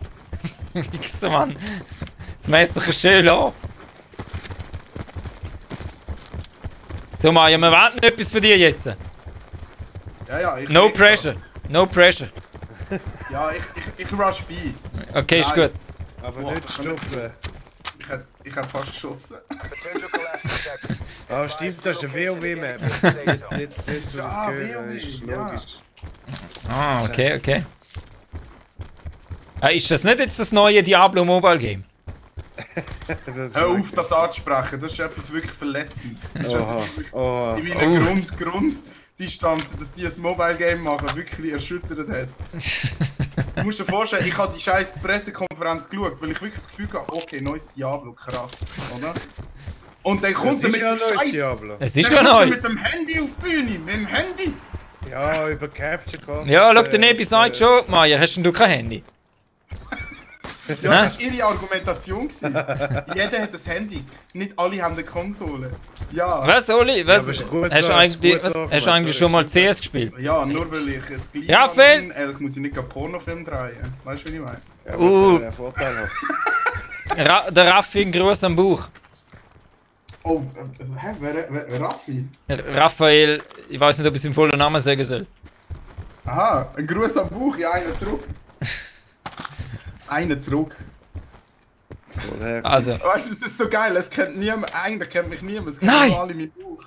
Wichser, Mann. Das Messer ist schön an. So, Maya, wir warten etwas von dir jetzt. Ja, No pressure. No pressure. Ja, ich rush bei. Okay, ist Nein. gut. Aber Boah, nicht das kann stufen. Ich hab fast geschossen. Potential collapse detected. Ah, stimmt, das ist eine WoW-Map. Safe zone. Jetzt du das Ah, gehört, WoW, ist ja. logisch. Ah, okay. Ist das nicht jetzt das neue Diablo Mobile Game? Das ist Hör auf, wirklich- das anzusprechen, das ist etwas wirklich Verletzendes. Das ist Oha, etwas wirklich oha. in meiner Grunddistanz, dass die ein Mobile Game machen, wirklich erschüttert hat. Du musst dir vorstellen, ich habe die scheiß Pressekonferenz geschaut, weil ich wirklich das Gefühl hatte, okay, neues Diablo, krass, oder? Und dann kommt Das er ist mit ja dem ein neues Scheiß. Diablo. Es ist Dann ja kommt er neues. mit dem Handy auf die Bühne, mit dem Handy. Ja, über Capture Card. Ja, schau, der Nebi sagt schon, Maya, hast denn du kein Handy? Ja, das war ihre Argumentation. Gewesen. Jeder hat ein Handy, nicht alle haben eine Konsole. Ja, Was, Oli? Was? aber ist gut Hast so, du ist eigentlich, gut was, so, hast du Mann, eigentlich so schon mal ist CS gespielt? ja, nur weil ich es gleich Raphael! bin, ehrlich, muss ich nicht einen Pornofilm drehen. Weißt du, was ich meine? Ja, aber das ist ja vorteilhaft. Der Raffi, ein Gruß am Bauch. Oh, wer Raffi? Raphael, ich weiß nicht, ob ich seinen vollen Namen sagen soll. Aha, ein Gruß am Bauch, ja, einer zurück. Einer zurück. Vollherzig. Also, Weißt du, es ist so geil, es kennt niemand, eigentlich kennt mich niemand, es kennt Nein! nur alle meinen Bauch.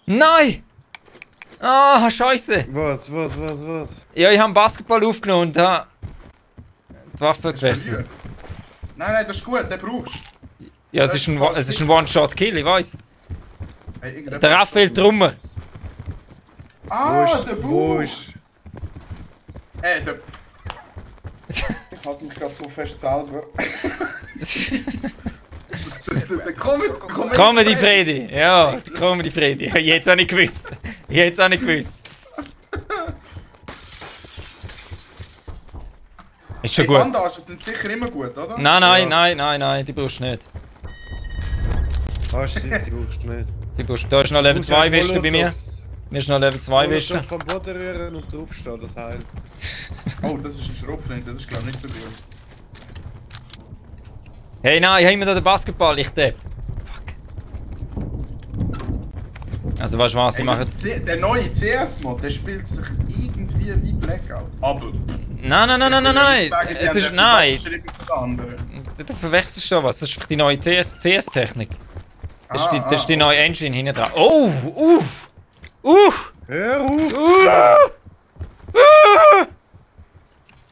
nein! Ah, scheiße. Was? Ja, ich habe Basketball aufgenommen und habe die Waffe gewechselt. Nein, das ist gut, den brauchst du. Ja, es ist ein One-Shot-Kill, ich weiß. Hey, irgendjemand- Der Raphael Trummer. Ah, der Wo Bauch! ist... Der... Ich hasse mich gerade so fest selber. Der Comedy Freddy. Ja, Comedy Freddy. Jetzt habe ich gewusst. Ist schon Die gut. Bandagen sind sicher immer gut, oder? Nein, die brauchst du nicht. Ah, stimmt, die brauchst du nicht. Da ist noch Level 2 Weste bei mir. Molotovs. Mir ist noch Level 2 Weste. Vom Boden rühren und draufstehen, das heilt. Oh, das ist ein Schrotflinte, das ist glaube ich nicht so gut. Hey, nein, ich habe immer da den Basketball, ich depp. Fuck. Also weißt du was, ich mache... Der neue CS-Mod, der spielt sich irgendwie wie Blackout. Aber. Nein. Es ist. Nein. Nein. Du verwechselst schon was. Das ist einfach die neue CS-Technik. Das ist die neue Engine hinten dran. Oh! Hör auf!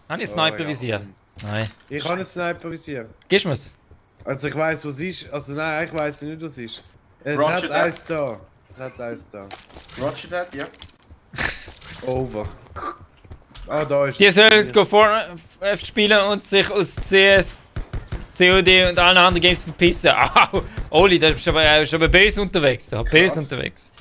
Habe ich Sniper-Visier? Nein. Ich kann nicht Sniper-Visier. Gibst du mir's? Also ich weiß was ist. Also nein, ich weiß nicht was ist. Es Roger hat that. eins da. Es hat eins da. Roger that, ja. Over. Ah, da ist Die sollen go Fortnite spielen und sich aus CS, COD und allen anderen Games verpissen. Au! Oli, da bist du aber böse unterwegs. Ja, böse Krass. unterwegs.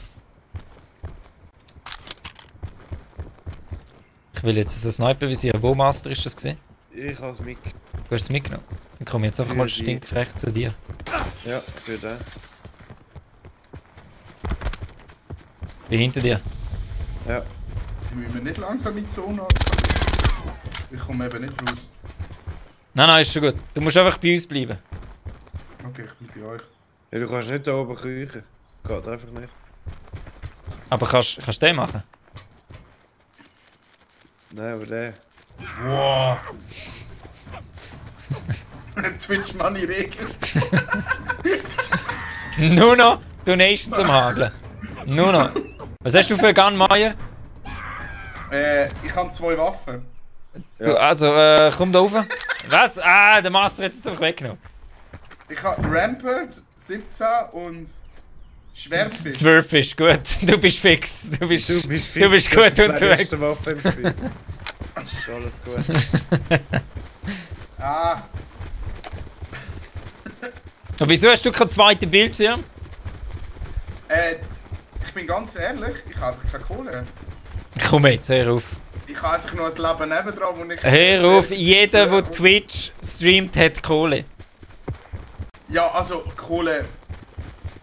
Ich will jetzt so Sniper-Visier. Wo Master ist das gesehen? Ich hab's mit. Du hast es mitgenommen. Dann komme ich jetzt einfach mal stinkfrech zu dir. Ja, für den. Bin hinter dir. Ja. Die müssen wir nicht langsam in die Zone an. Ich komme eben nicht raus. Nein, ist schon gut. Du musst einfach bei uns bleiben. Okay, ich bin bei euch. Ja, du kannst nicht da oben kriechen. Geht einfach nicht. Aber kannst du den machen? Nein, aber der. Wow. Twitch Money Regel. Nur noch Donations am Hageln. Nur noch. Was hast du für einen Gun, Meier? Ich habe 2 Waffen. Du, also, komm da rauf. Was? Ah, der Master hat es einfach weggenommen. Ich habe Rampart, 17 und Schwertfisch. 12 ist gut. Du bist fix. Du bist fit. gut Das ist die unterwegs. beste Waffe im Spiel. Ist alles gut. Ah, Und wieso hast du keinen zweiten Bildschirm? ich bin ganz ehrlich, ich habe einfach keine Kohle. Komm jetzt, hör auf. Ich habe einfach nur ein Leben nebendran, wo ich... Hör auf, jeder, der Twitch streamt, hat Kohle. Ja, also Kohle...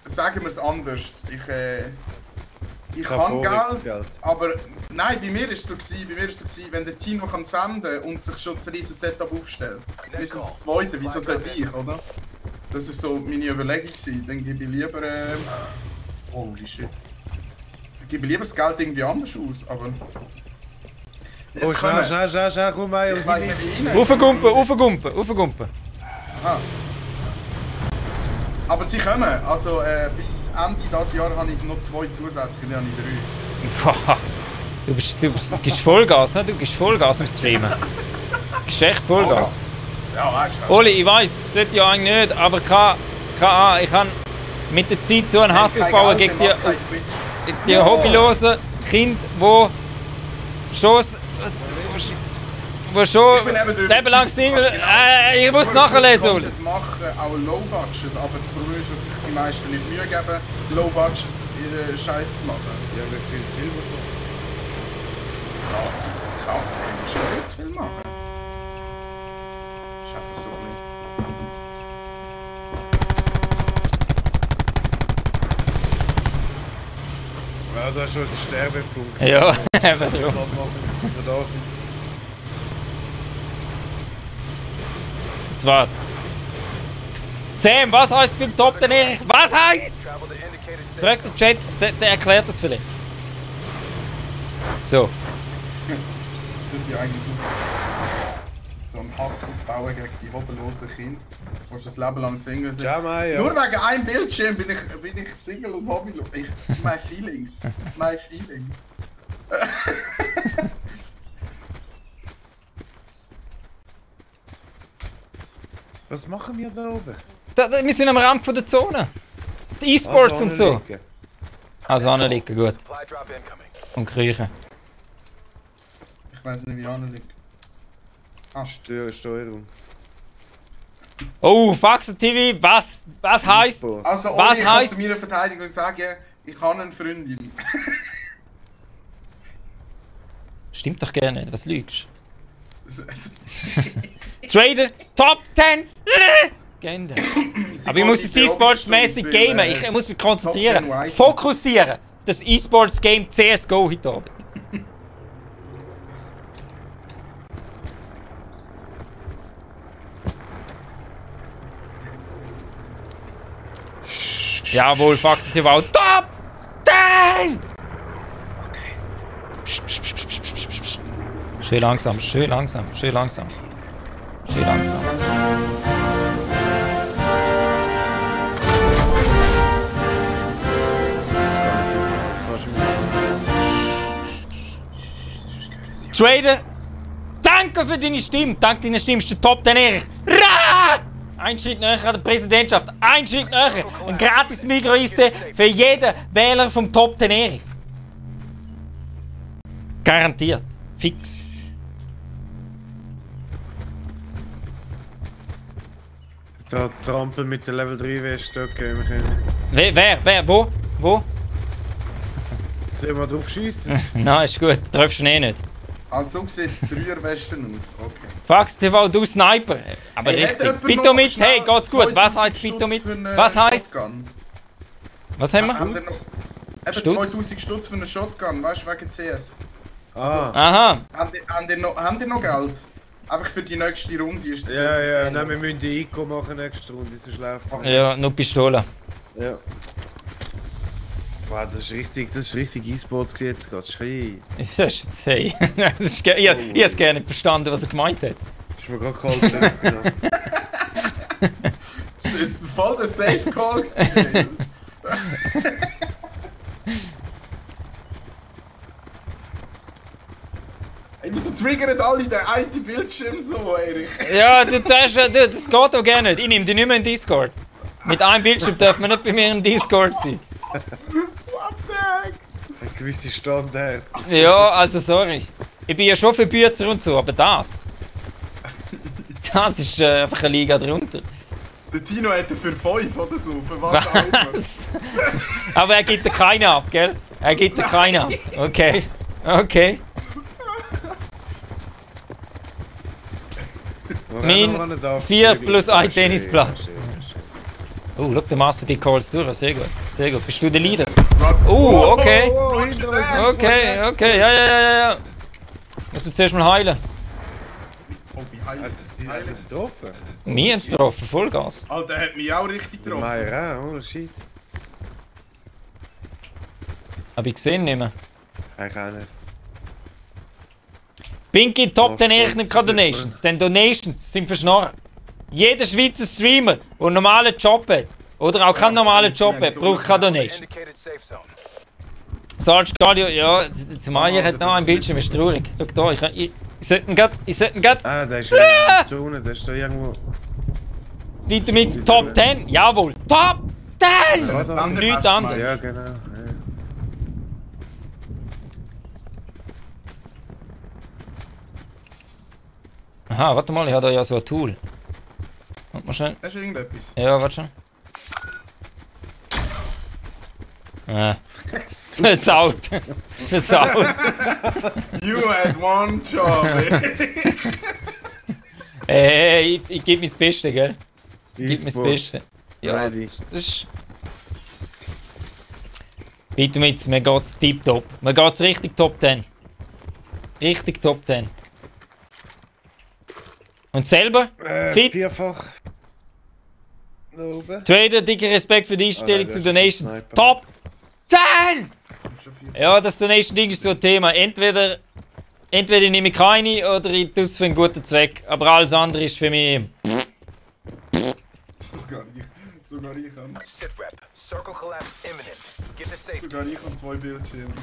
Sagen wir es anders. Ich habe Geld, aber... Nein, bei mir ist es so gewesen, wenn der Tino kann senden und sich schon das riesen Setup aufstellt. Wir sind das Zweite, wieso sollte ich, oder? Das war so meine Überlegung gewesen. Dann gebe ich lieber... Holy shit. Dann gebe ich lieber das Geld irgendwie anders aus, aber... Oh, Es kommen. schnell, komm mal. Ich weiss nicht wie rein. Aufgumpen. Aha. Aber sie kommen. Also bis Ende dieses Jahr habe ich noch 2 zusätzliche, dann habe ich 3. Boah. Du gibst Vollgas, ne? Du gibst Vollgas im Streamen. Du gibst echt Vollgas. Ja, weißt du. Oli, ich weiss, sollte ja eigentlich nicht, aber ich kann mit der Zeit so einen Hass aufbauen gegen die hobbylosen Kinder, die schon lebenlang Single. Ich muss nachlesen, Oli. Die machen auch Low Budget, aber das Problem ist, dass sich die meisten nicht Mühe geben, Low Budget ihren Scheiß zu machen. Ja, wie viel zu viel musst du machen? Ja, ich kann schon nicht zu viel machen. Das ist einfach so ein Ja, du hast schon einen Sterbepunkt. Ja, eben drum. Dass wir da sind. Jetzt warte. Sam, was heisst beim Top Ten Erich? Was heisst? Travel to indicated safe Frag den Chat, der erklärt das vielleicht. So. Das sollte ja eigentlich so einen Hass aufbauen gegen die hobbylosen Kinder, die schon das Leben lang Single sind. Ja, Meier. Nur wegen einem Bildschirm bin ich Single und hobbylos. My feelings. My feelings. Was machen wir da oben? Wir sind am Rand von der Zone. Die E-Sports und so. liegen. Also anliegen, gut. supply drop incoming. Und kriechen. Ich weiß nicht, wie Anne liegt. Steuerung. Oh, Faxen TV, was heisst? E-Sport. Also, Was ich kann heisst- zu meiner Verteidigung sagen, ich habe eine Freundin. Stimmt doch gar nicht, was lügst? Trader, Top 10! Legende. Aber ich muss jetzt E-Sports-mäßig gamen, ich muss mich konzentrieren. Top 10 Vikings. Fokussieren! Das E-Sports-Game CSGO heute Abend. Jawohl, Faxen TV. Top 10! Psst, psst, psst, psst, psst, psst, psst. Schön langsam, schön langsam, schön langsam. Schön langsam. Trader, danke für deine Stimme. Dank deiner Stimme ist der Top 10 Erich. Ein Schritt näher an der Präsidentschaft. Ein Schritt näher. Ein gratis Migros-Eistee für jeden Wähler vom Top 10 Erich. Garantiert. Fix. Der Trampel mit der Level 3 Weste, okay, wir können. Wer? Wo? Sollen wir drauf schiessen? Nein, ist gut. Triffst du ihn eh nicht. Also du siehst 3er-Westen aus. Okay. Fax TV, du Sniper. Aber Hey, hat richtig. jemand Bitomit, noch hey, schnell geht's gut? Was 2000 heißt Stutz Bitomit? für eine Was heißt? Shotgun? Was haben wir? Haben wir noch... Eben Stutz? 2000 Stutz für eine Shotgun, weißt du, wegen CS. Ah. Aha. Haben die noch Geld? Einfach für die nächste Runde ist das Ja, nein, wir müssen die Eco machen nächste Runde, sonst läuft's nicht. Ja, nur Pistole. Ja. Wow, das ist richtig E-Sports jetzt gerade. Schei. Das ist jetzt, hey. Das ist, ich habe es gerne nicht verstanden, was er gemeint hat. Ist mir gerade kalt. Genau. Das ist jetzt voll der Safe Call gewesen. Ey, wieso triggern alle den einen Bildschirm so, Erich? Ja, das geht auch gerne nicht. Ich nehme die nicht mehr in Discord. Mit einem Bildschirm darf man nicht bei mir im Discord sein. What the heck? Ein gewisser Standard. Ja, also sorry. Ich bin ja schon für Bücher und so, aber das. Das ist einfach eine Liga drunter. Der Tino hätte für 5 oder so, für was auch immer. Was? Aber er gibt dir keine ab, gell? Er gibt dir keine ab. Okay. Okay. Mein 4 plus ein Tennisplatz. Oh, schau, der Master geht Calls durch. Sehr gut. Sehr gut. Bist du der Leader? Oh, okay. Okay. Ja. Musst du zuerst mal heilen. Oh, wie heilig. Hat das die getroffen? Mir hat's getroffen, Vollgas. Alter, der hat mich auch richtig Der getroffen. Meier auch, oder? Shit. Hab ich gesehen nicht mehr. Eigentlich auch nicht. Pinky Top Oh, 10 echt nicht keine super. Donations. Denn Donations sind verschnorren. Jeder Schweizer Streamer, der einen normalen Job hat, oder auch keinen normalen Job hat, braucht keine Donations. Indicated safe zone. Sarge Gadio, ja, der Meier hat noch einen Bildschirm, ist traurig. Schau da, ich sollte ihn grad. Ah, der ist in der Zone, der ist da irgendwo. Weiter mit Top 10. Jawohl, Top 10! Das andere Nichts hast du anderes. Ja, genau. Ja. Aha, warte mal, ich habe da ja so ein Tool. Warte mal schnell. Hast du irgendetwas? Ja, warte schon. Versaut. Versaut. You had one job. Ich gebe mir das Beste, gell? Ich gebe mir das Beste. Ja, Ready. das ist... Bitte mit, mir geht's tipptopp. Mir geht's richtig Top 10. Richtig Top 10. Und selber? Fit? Vierfach. Da oben. Trader, dicker Respekt für die Einstellung Oh zu nein, Donations. Sniper. Top 10! Ja, das Donation-Ding ist so ein Thema. Entweder nehme ich keine oder ich tue es für einen guten Zweck. Aber alles andere ist für mich... Sogar ich kann. Sit rep. Circle collapse imminent. Get to safety. Sogar ich kann 2 Bildschirme.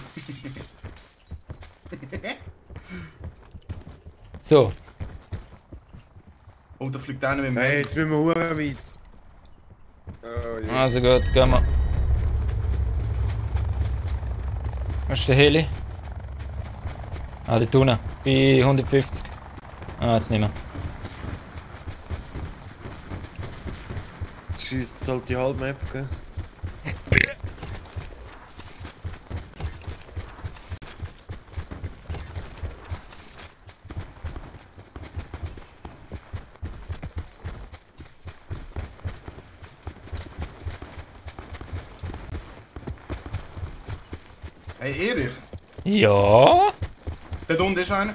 So. Oh, da fliegt einer mit dem Hey, Helm. jetzt müssen wir hure weit. Oh, ja. Also gut, gehen wir. Was ist der Heli? Ah, der Tunnel. Bei 150. Ah, jetzt nicht mehr. Schießt halt die Halbmap, gell? Hey, Erich. Ja? Da unten ist einer.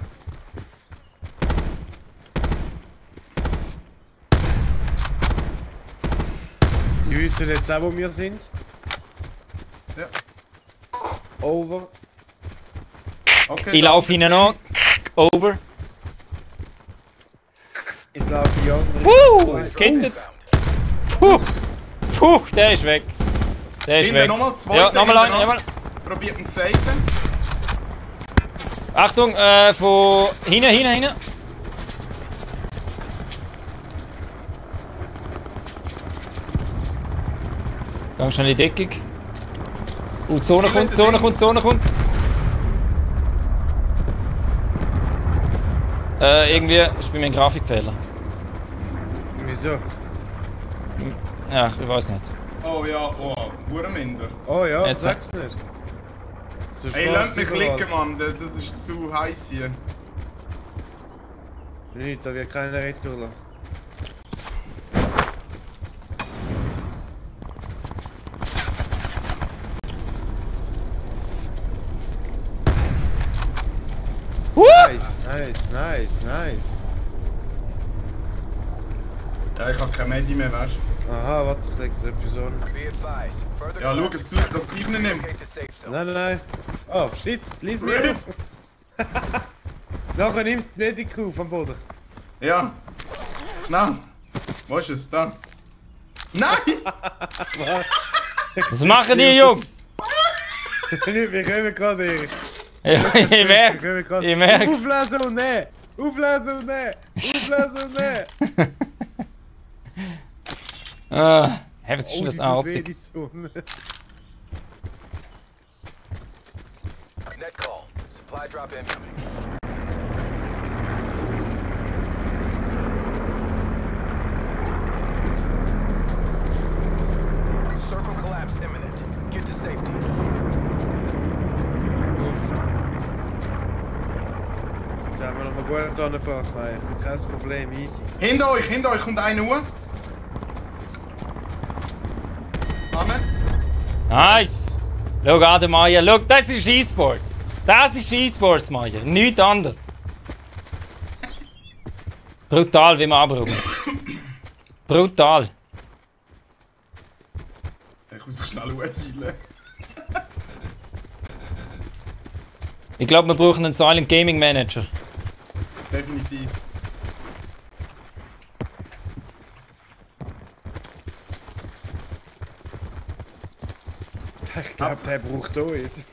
Die wissen jetzt auch, wo wir sind. Ja. Over. Okay, Ich laufe hinten an. over. Ich glaube, die anderen. Kittet. Puh! Puh, der ist weg. Der ist weg. Nochmal zwei. Ja, nochmal einen, nochmal. Probiert ihn zu safen. Achtung, von hinten. Gang schnell in die Deckung. Die Zone kommt. Irgendwie ist bei mir ein Grafikfehler. Wieso? Ja, ich weiß nicht. Oh ja, Hurenminder. Oh ja, Jetzt. sag's nicht. So Ey, schwarz lasst mich überall. liegen, Mann. Das ist zu heiß hier. Nicht, da wird keiner retour lassen. Nice. Ja, ich hab kein Medi mehr, weißt du? Aha, warte, ich leg dir etwas an. Be advised. Further Ja, schau, collapse es tut, dass die nicht nimmt. locate the safe zone. Nein. Oh, shit, lies mir auf. Nachher nimmst du die Medic auf am Boden. Ja. Schnell. Wo ist es? Da. Nein! Was machen die Jungs? Wir kommen gerade hier. Ja, ich merk's. Auflassen und nehmen! Hä, was ist denn das? Ah, Optik. Net call. Supply drop incoming. Circle collapse imminent. Get to safety. Da haben wir noch mal gut angebracht, kein Problem, easy. Hinter euch kommt einer hoch. Anne. Nice! Schau, Ademaya, schau, das ist E-Sports. Das ist E-Sports, Maya. Nichts anderes. Brutal, wie wir abräumen. Brutal. Ich muss schnell heilen. Ich glaube, wir brauchen einen Silent Gaming Manager. Definitiv. Ich glaube, der braucht uns.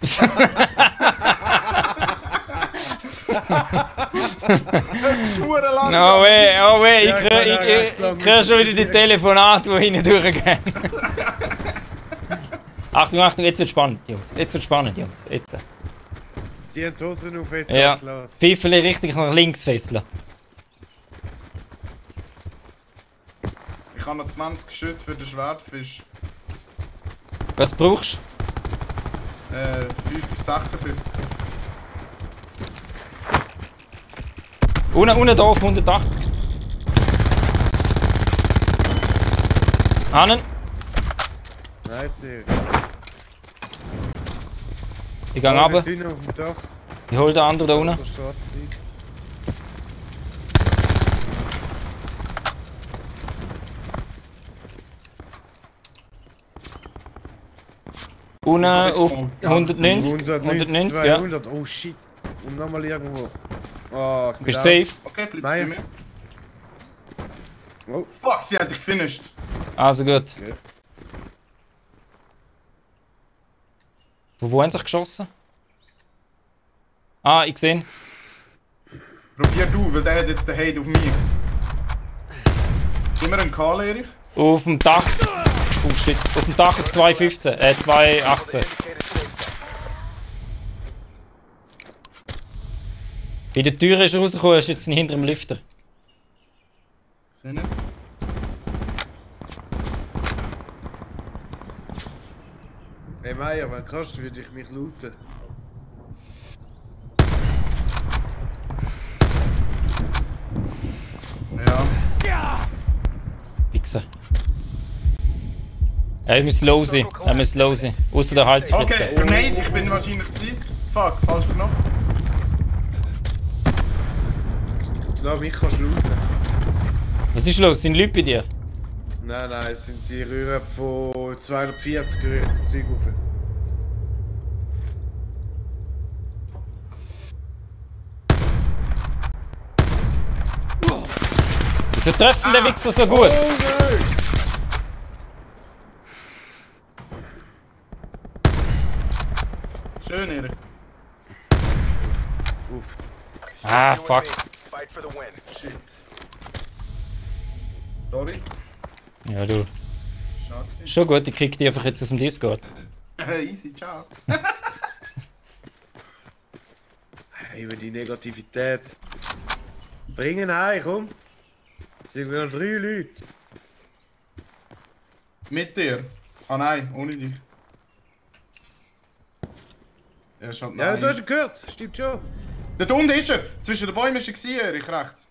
Das ist lang. No way, Ja, ich höre schon wieder die Telefonate, die hinten durchgehen. Achtung, jetzt wird spannend, Jungs. Jetzt. Ziehen die Hosen auf, jetzt Ja, geht's los. Pfeifeli richtig nach links fesseln. Ich habe noch 20 Schüsse für den Schwertfisch. Was brauchst 5,56. du? Unten da auf 180. Hannen, Nein, sehr. ich gehe runter. Auf dem Dach. Ich hole den anderen da unten. auf der schwarzen Seite. Unten auf Ja, 190. 190, ja. 200, oh shit. Und nochmal irgendwo. Oh, ich Bist du bin safe? Okay, bleib Nein. bei mir. Oh. Fuck, sie hat dich gefinisht. Also gut. Okay. Von wo haben sie sich geschossen? Ah, ich sehe ihn. Probier du, weil der hat jetzt den Hate auf mich. Gib mir einen Call, Erich. Auf dem Dach. Oh shit. Auf dem Dach auf 215. 218. Indicated safe zone. Bei der Tür ist er rausgekommen, er ist jetzt hinter dem Lifter. Seh nicht. Hey Meier, wenn du kannst, würde ich mich looten. Ja. Wichser. Er muss low sein. Außer der Hals Okay, jetzt. Grenade, ich bin wahrscheinlich gewesen. Fuck, falsch genommen. Lass mich kannst looten. Was ist los? Sind Leute bei dir? Nein, es sind sie rühren von 240 rühren das Zeug rauf. Wieso treffen der Wichser so gut? Oh nein! Schön, Erik. Ah, You and fuck. me. Fight for the win. Shit. Sorry. Ja, du. Schade gewesen. Schon gut, ich krieg die einfach jetzt aus dem Discord. Easy, ciao. Hey, über die Negativität. Bringen heim, komm. Es sind noch 3 Leute. Mit dir? Ah nein, ohne dich. Er schaut Ja, nein. du hast ihn gehört. Stimmt schon. Dort unten ist er! Zwischen den Bäumen war er, Erich, rechts.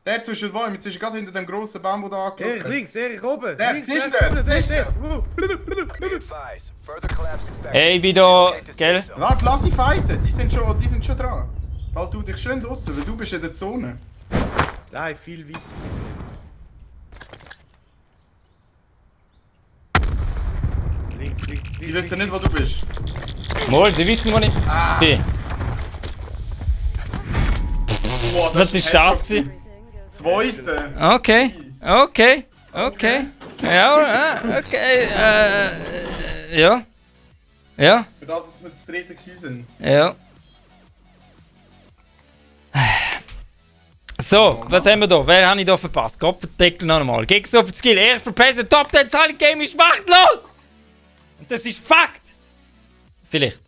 Der zwischen den Bäumen, jetzt ist er gerade hinter dem grossen Baum, der da angeschaut Erich links, Erich oben. Der, links, siehst du rechts, den? unten, Siehst du der. Be advised. Further collapse expected. Hey, ich bin da, gell? Warte, lass sie fighten, die sind schon dran. Halt du dich schön draussen, weil du bist in der Zone. Nein, viel weiter. Links, links, Sie links. wissen nicht, wo du bist. Mal, sie wissen, wo ich bin. Boah, Was ist das gewesen? Zweite. Okay, okay, okay. Ja, okay, ja. Ja, Für das, was wir das dritte gewesen sind. ja. So, was haben wir da? Wer habe ich da verpasst? Kopfdeckel noch einmal. Gegners auf den Skill. Er verpasst. Top 10 Silent Game ist machtlos! Und das ist Fakt! Vielleicht.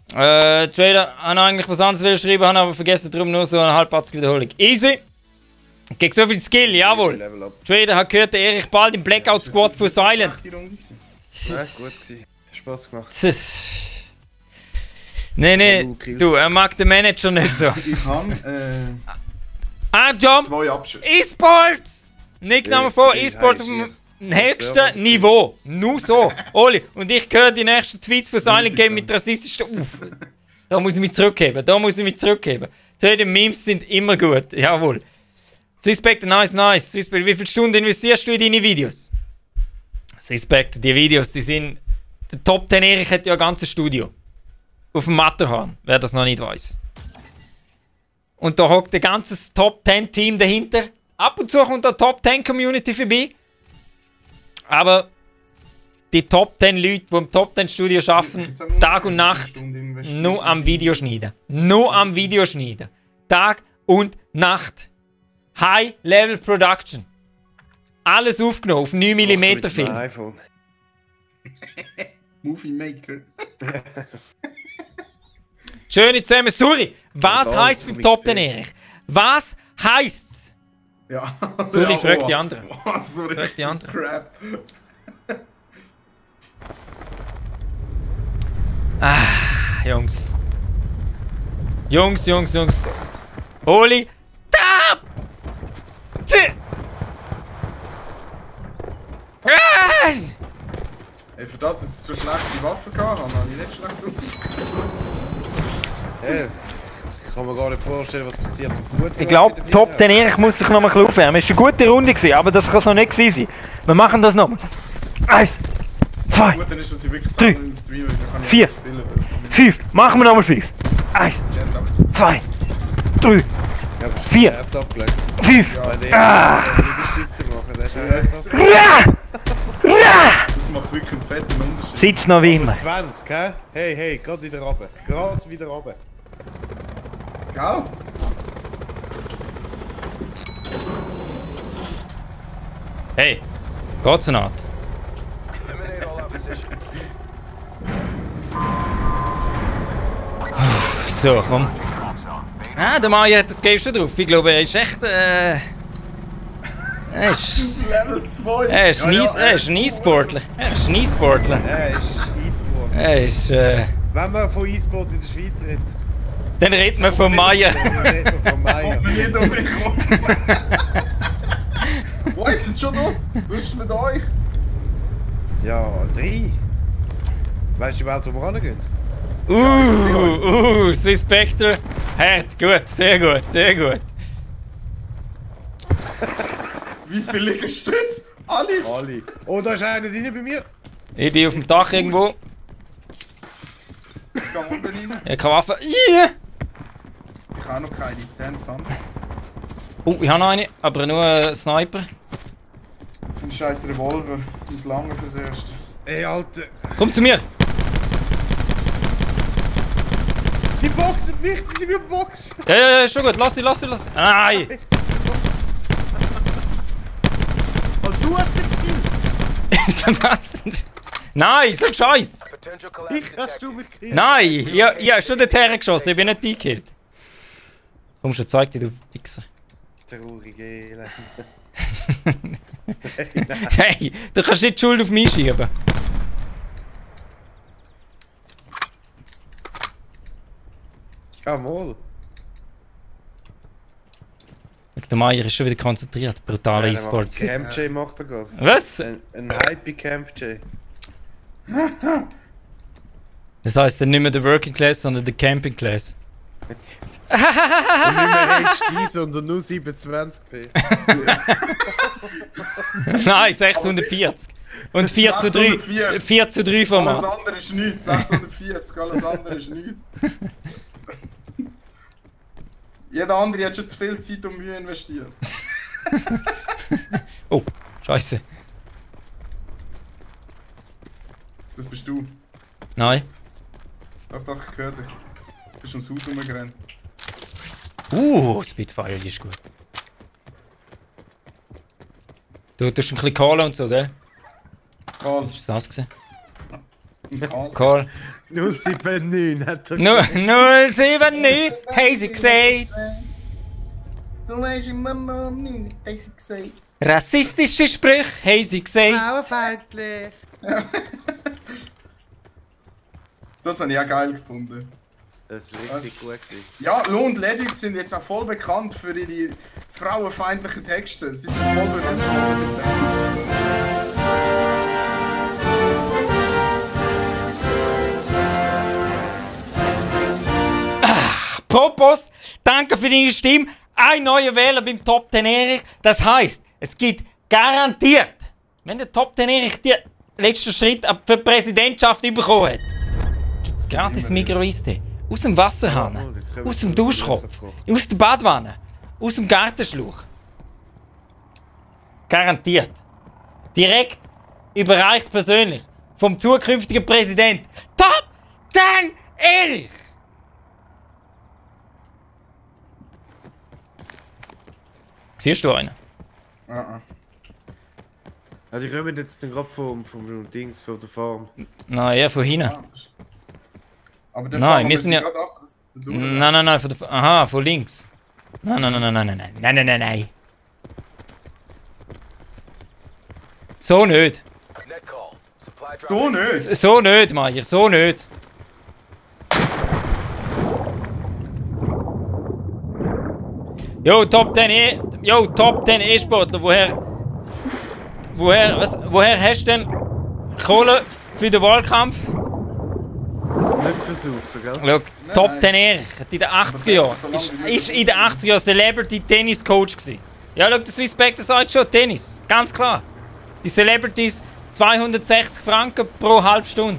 Trader hat eigentlich was anderes schreiben, habe aber vergessen, darum nur so eine halbpatzige Wiederholung. Easy! Gegen so viel Skill, jawohl! Level up. Trader hat gehört, der Erich bald im Blackout Squad für Silent. Die Runde gewesen. Ja, gut gewesen. Spaß gemacht. Nee, du, er mag den Manager nicht so. Ich habe Jump! 2 Abschüsse. E-Sports! Nickname vor, Ja, E-Sports auf hier. dem höchsten Niveau. Nur so. Oli, und ich höre die nächsten Tweets von Silent Game mit rassistischen. Uff. Da muss ich mich zurückheben. Die Memes sind immer gut. Jawohl. Suspect, nice. Suspect, wie viele Stunden investierst du in deine Videos? Suspect, die Videos, die sind. Der Top 10 Erich hat ja ein ganzes Studio. Auf dem Matterhorn, wer das noch nicht weiß. Und da hockt ein ganzes Top 10 Team dahinter. Ab und zu kommt der Top 10 Community vorbei. Aber die Top 10 Leute, die im Top 10 Studio arbeiten, Tag und Nacht, nur am Videoschneiden. Tag und Nacht. High-Level Production. Alles aufgenommen auf 9 mm Film. iPhone. Movie Maker. Schöne zusammen. Sorry, was Ja, heisst beim mit Top 10 Spiel. Erich? Was heisst's? Ja. Sorry, frag die anderen. Oh, sorry. Frag die anderen. Crap. Jungs. Oli. Da! Nein! Ey, für das, dass es so schlechte Waffen gehabt habe ich nicht schlecht aus. Ich kann mir gar nicht vorstellen, was passiert. Ich glaube, Top 10 Erich muss sich noch mal aufwärmen. Es war eine gute Runde, gewesen, aber das kann es noch nicht gewesen sein. Wir machen das nochmal. 1, 2, Gut, dann ist das wirklich Drei, in den Stream, dann kann ich 4, einfach spielen. 5. Machen wir nochmal 5. 1, 2, 3, 4, 5. Bei dem Liegestütze machen, der ist einfach... Das macht wirklich einen fetten Unterschied. Sitzt noch wie immer. 20, hä? Hey, gerade wieder runter. Gerade wieder runter. Gell? Hey, geht's so Art? Eliminate all opposition. So, komm. Ah, der Mario hat das Game schon drauf. Ich glaube, er ist echt. Er ist. Level 2. Er ist ein E-Sportler. Er ist E-Sport. Er ist. Wenn man von E-Sport in der Schweiz redet, Dann redet man von Maya. dann redet man von Maya. Jeder um mich rum. Wo ist denn schon los? Was ist mit euch? Ja, 3. Weißt du überhaupt, wo wir rangehen? Swiss Spectre. Hart, gut, sehr gut. Wie viele Liegestütze? Alle? Alle. Oh, da ist einer drin bei mir. Ich bin auf dem Dach irgendwo. Ich kann unten rein. Ich habe keine Waffe. Yeah. Ich habe noch keine. 10 Sand. Oh, ich habe noch eine, aber nur einen Sniper. Ein scheiß Revolver. Das muss lange fürs Erste. Ey, Alter. Komm zu mir! Die boxen mich, sie sind wie Boxen. Ja, ist schon gut. Lass sie. Nein! Und du hast den Kill. Was? Nein, so ein Scheiß! Potential collapse Ich hast detected. du mich gekillt. Nein! Ja, schon dorthin geschossen, ich bin nicht eingekillt. Komm schon, zeig dir, du Wichser. Traurige Elend. Hey, du kannst nicht die Schuld auf mich schieben. Ja, mal. Der Meier ist schon wieder konzentriert. Brutaler E-Sports. Camp J macht er gerade. Was? Ein Hype Camp J. Das heisst dann nicht mehr der Working Class, sondern der Camping Class. Und nicht mehr HD, sondern nur 27p. Nein, 640. Und 4 zu 3. 640. 4 zu 3 Alles Format. andere ist nichts. 640, alles andere ist nichts. Jeder andere hat schon zu viel Zeit und Mühe investiert. Oh, Scheiße. Das bist du. Nein. Doch, ich höre dich. Du bist ums Haus rumgerannt. Spitfire ist gut. Du tust ein bisschen Cola und so, gell? Karl. Was ist das gewesen? Karl. Karl. 079 hat er. 079, haben sie gesagt. Du weißt immer noch nicht, hast du gesagt. Rassistische Sprüche, haben sie gesagt. Frauenfeindlich. Das habe ich auch geil gefunden. Das ist richtig gut gewesen. Ja, Lo und Ledig sind jetzt auch voll bekannt für ihre frauenfeindlichen Texte. Sie sind voll berühmt. Propos, danke für deine Stimme. Ein neuer Wähler beim Top 10 Erich. Das heisst, es gibt garantiert, wenn der Top 10 Erich den letzten Schritt für die Präsidentschaft bekommen hat, gibt es gratis Migros-Eistee. Aus dem Wasserhahn, aus dem Duschkopf, aus der Badwanne, aus dem Gartenschlauch. Garantiert. Direkt überreicht persönlich vom zukünftigen Präsident. Top 10 Erich! Siehst du einen? Ja, die kommen jetzt gerade vom Dings, von der Farm. Nein, eher von hinten. Aber der Nein, Farmer wir sind ja- grad ab. Nein, von der... Aha, von links. Nein. So nicht. Net call. Supply drop. So nicht. So nicht, Meier, so nicht. Jo, Top 10 E-Sportler, woher hast du denn Kohle für den Wahlkampf? Nicht versuchen, gell? Schau, Top 10 Erich, in den 80er Jahren. Ist in den 80er Jahren Celebrity Tennis Coach gewesen. Ja, schau, der Swiss Spectre sagt schon, Tennis, ganz klar. Die Celebrities 260 Franken pro halbe Stunde.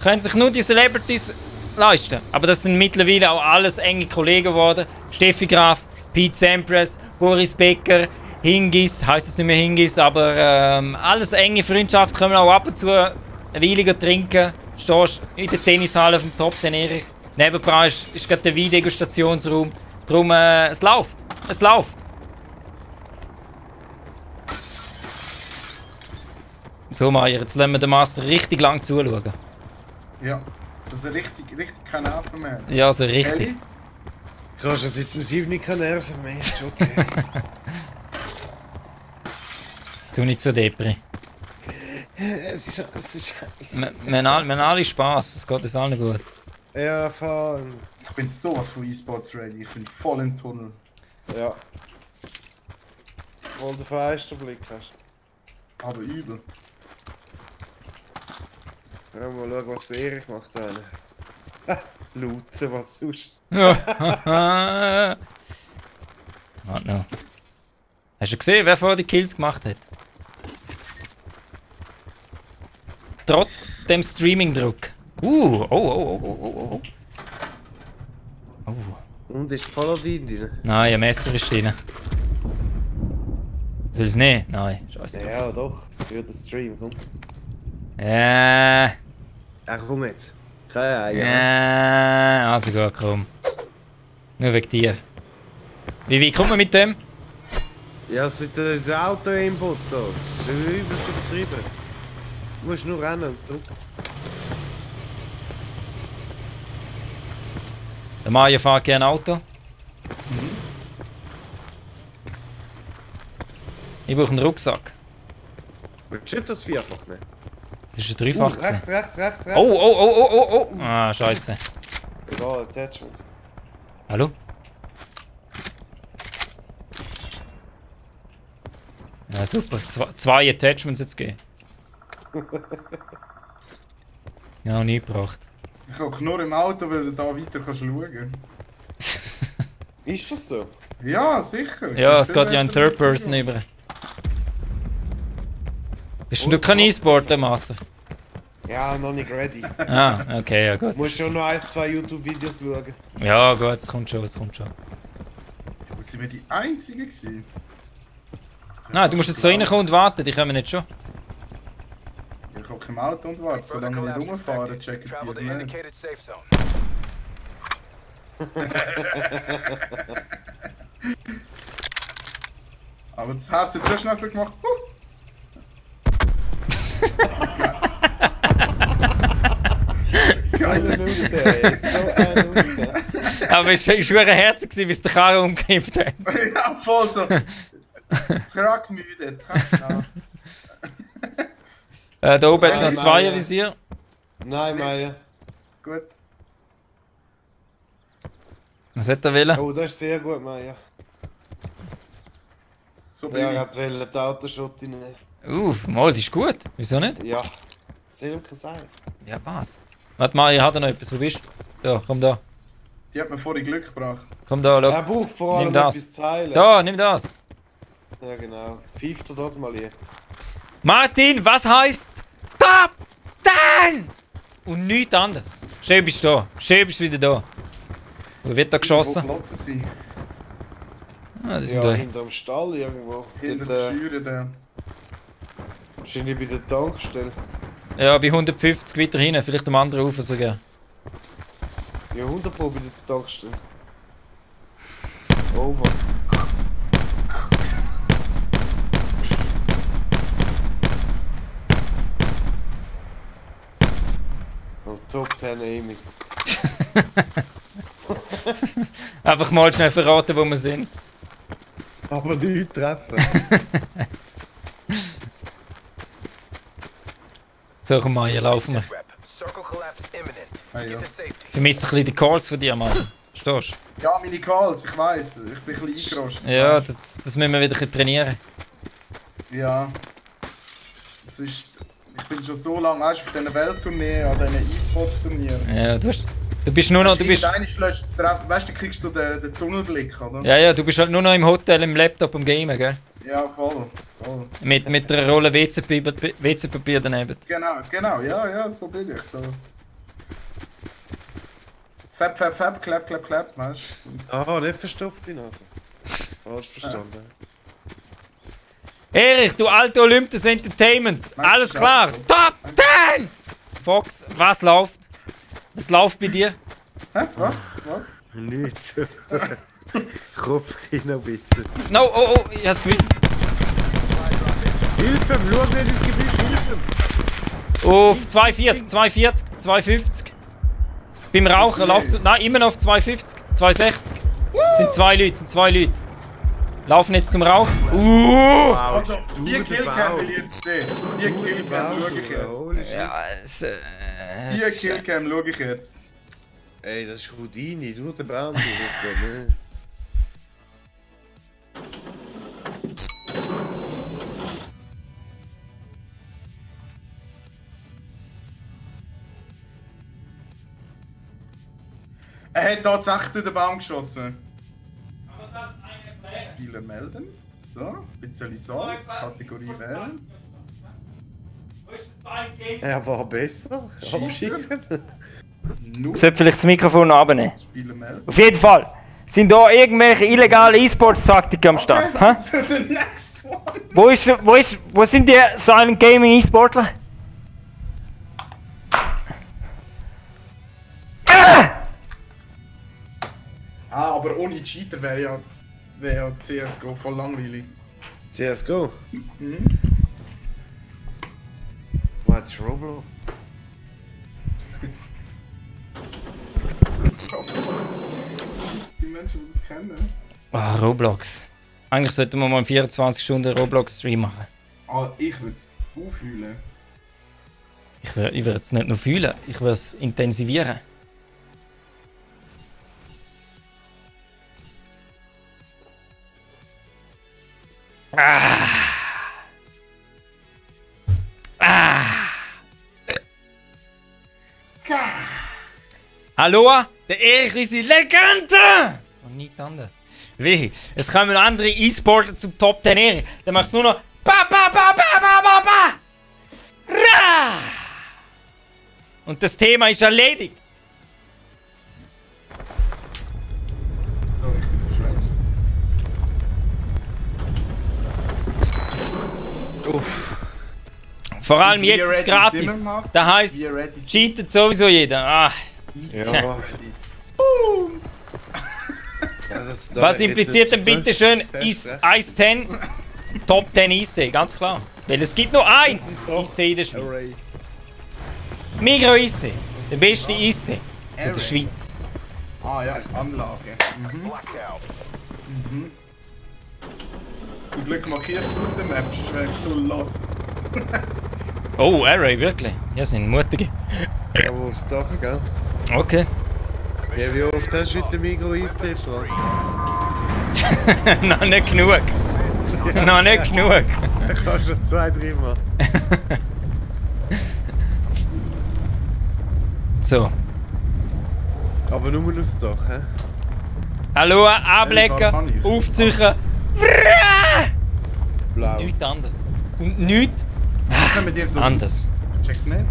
Können sich nur die Celebrities leisten. Aber das sind mittlerweile auch alles enge Kollegen geworden. Steffi Graf, Pete Sampras, Boris Becker, Hingis, heisst es nicht mehr Hingis, aber alles enge Freundschaft, können wir auch ab und zu eine Weile trinken. Stehst in der Tennishalle vom Top 10 Erich. Nebenan ist gerade der Weindegustationsraum. Darum, es läuft. Es läuft. So, Meier, jetzt lassen wir den Master richtig lang zuschauen. Ja. Das ist richtig keine Nerven mehr. Ja, so richtig. Elli? Ich habe schon seit dem 7 keine Nerven mehr, ist okay. Jetzt tu nicht so Depri. es ist scheiße. Wir haben alle Spaß, es geht uns allen gut. Ja, fahren. Ich bin sowas von E-Sports ready. Ich bin voll im Tunnel. Ja. Wo du den Fensterblick hast. Aber übel. Ja, mal schauen, was der Erich macht. Looten, was sonst. Warte noch. Hast du gesehen, wer vorher die Kills gemacht hat? Trotz dem Streaming-Druck. Oh. Und ist Paladin drin? Nein, ein Messer ist drin. Soll es nicht? Nein, scheiße. Ja, doch. Für den Stream, komm. Ja. Komm jetzt. Keine Ahnung. Ja. Also gut, komm. Nur wegen dir. Wie kommt man mit dem? Ja, es ist das Auto-Input da. Das ist übelst übertrieben. Du musst nur rennen und drücken. Der Mario fährt gerne Auto. Ich brauche einen Rucksack. Willst du das vierfach nicht? Das ist ein Dreifachse. Rechts. Oh. Ah, scheiße. Egal, Attachments. Hallo? Ja, super. Zwei Attachments jetzt geben. Ja, nie gebracht. Ich hocke nur im Auto, weil du da weiter kannst schauen. Ist das so? Ja, sicher. Ja, es geht ja in Third Person über. Bist du kein E-Sportler, Master? Ja, noch nicht ready. Ah, okay, ja gut. Du musst schon noch 1-2 YouTube-Videos schauen. Ja gut, es kommt schon. Sind wir die Einzigen gewesen? Nein, du musst jetzt so reinkommen und warten, die kommen nicht schon. Ich hocke im Auto und warte, Further solange wir nicht collapse rumfahren, expected. checken Travel die to es nicht. indicated safe zone. Aber das hat es jetzt schon schnell gemacht. So eine Nude, ey. So eine Nude. Aber es war schon herzig, wie es der Karre umgekippt hat. Ja, voll so. Tragmüde, trag. Da oben hat es noch Nein, ein nein, Zweiervisier. Nein, Meier. Gut. Was hat er wollen? Oh, das ist sehr gut, Meier. So bin Ja, ich. er hat die Autoshot nehmen. Mal, die ist gut. Wieso nicht? Ja. Erzähl ihm kein Sein. Ja, was? Warte mal, ich habe noch etwas. Wo bist du? Da, komm da. Die hat mir vorhin Glück gebracht. Komm da, Er schau. braucht vor allem Nimm das. etwas zu heilen. Da, nimm das. Ja, genau. Pfeift er das mal hier. Martin, was heißt Top 10? Und nichts anderes. Schön bist du da. Schön bist du wieder da. Wo wird da geschossen? Wo Platz sie? Ah, die sind Ja, da. hinterm Stall irgendwo. Hinter Dort, der Schüre, der. wahrscheinlich bei der Tankstelle. Ja, bei 150 weiter hinten. Vielleicht am anderen Ufer sogar. Ja, 100 Pro bei der Tankstelle. Over. Oh, Top 10 Aiming. Einfach mal schnell verraten, wo wir sind. Aber nicht treffen. So, komm mal, hier laufen wir. Rep. Circle collapse imminent. Hey, Get ja. to safety. Ich vermisse ein bisschen die Calls von dir, Mann. Verstehst Ja, meine Calls, ich weiss. Ich bin ein bisschen eingerostet. du? Ja, das müssen wir wieder ein bisschen trainieren. Ja. Das ist. Ich bin schon so lange, weißt du, auf diesen Welttournee, an diesen E-Sports-Turnieren. Ja, du bist nur noch... Du bist, Weißt du, du kriegst so den Tunnelblick, oder? ja, du bist halt nur noch im Hotel, im Laptop, am Gamen, gell? Ja, voll. Voll. Mit einer Rolle WC-Papier daneben. Genau, ja, so bin ich. So. Fab, clap, weißt du? Ah, nicht verstopft die Nase. Falsch verstanden. Erich, du alte Olympus Entertainments. Mensch, Alles ist klar. alles gut. Top 10! Fox, was läuft? Was läuft bei dir? Hä? Was? Nicht. Kopfkino bitte. No, oh, ich hab's gewusst. Hilfe, schau nicht ins Gebüsch, Hilfe! Auf 240, 240, 250. Beim Rauchen läuft es. Nein, immer noch auf 250, 260. Sind zwei Leute. Laufen jetzt zum Rauch. Also, die Killcam will ich jetzt sehen. Die Killcam schaue ich jetzt. Ja, es, Die Killcam schaue ich jetzt. Ey, das ist Houdini, du der Bounty, das geht nicht. Er hat tatsächlich durch den Baum geschossen. Spieler melden. So, ein bisschen Salt, Kategorie wählen. Er war besser. Abschicken. Nur Sollte vielleicht das Mikrofon noch abnehmen. Spieler melden. Auf jeden Fall. Sind da irgendwelche illegale E-Sports-Taktiken am Start? Okay, Hä? to the next one. Wo sind die Silent Gaming E-Sportler? Aber ohne Cheater wäre ja CSGO voll langweilig. CSGO? Was ist Roblox? Die Menschen, die das kennen. Ah, Roblox. Eigentlich sollten wir mal einen 24-Stunden Roblox-Stream machen. Ah, ich würde es auffühlen. Ich würde es nicht nur fühlen, ich würde es intensivieren. Hallo, der Erich ist die Legende! Und nichts anderes. Wie? Es kommen andere E-Sportler zum Top 10 Erich. Dann machst du nur noch ba ba ba ba ba ba ba! Ra! Und das Thema ist erledigt. So, ich bin zu schlecht. Uff. Vor allem Wir jetzt ready, gratis. Zimmermaster? Das heisst, Wir ready, cheatet sowieso jeder. Ah. easy. Ja. ready. Ja, das- Was jetzt- impliziert denn jetzt- bitteschön Fest, Ice 10? Top 10 Eistee, ganz klar. Weil es gibt nur ein Eistee in der Schweiz. Array. Migros Eistee. Der beste Eistee in der Array. Schweiz. Ah ja, Anlage. Blackout. Zum Glück markierst du es auf der Map, sonst wäre ich so lost. Oh, Array, wirklich? Ja, sind mutige. Ja, wo aufs Dach, gell? Okay. Ja, wie oft hast du heute Migros Eistee gebracht? Noch nicht genug. Noch nicht genug. Ich kann schon 2, 3 Mal. So. Aber nur aufs Dach, hä? Hallo, kann ablecken, ich. aufziehen. Blau. Nichts anderes. Und nichts Was haben wir dir so? anderes. Check's nicht?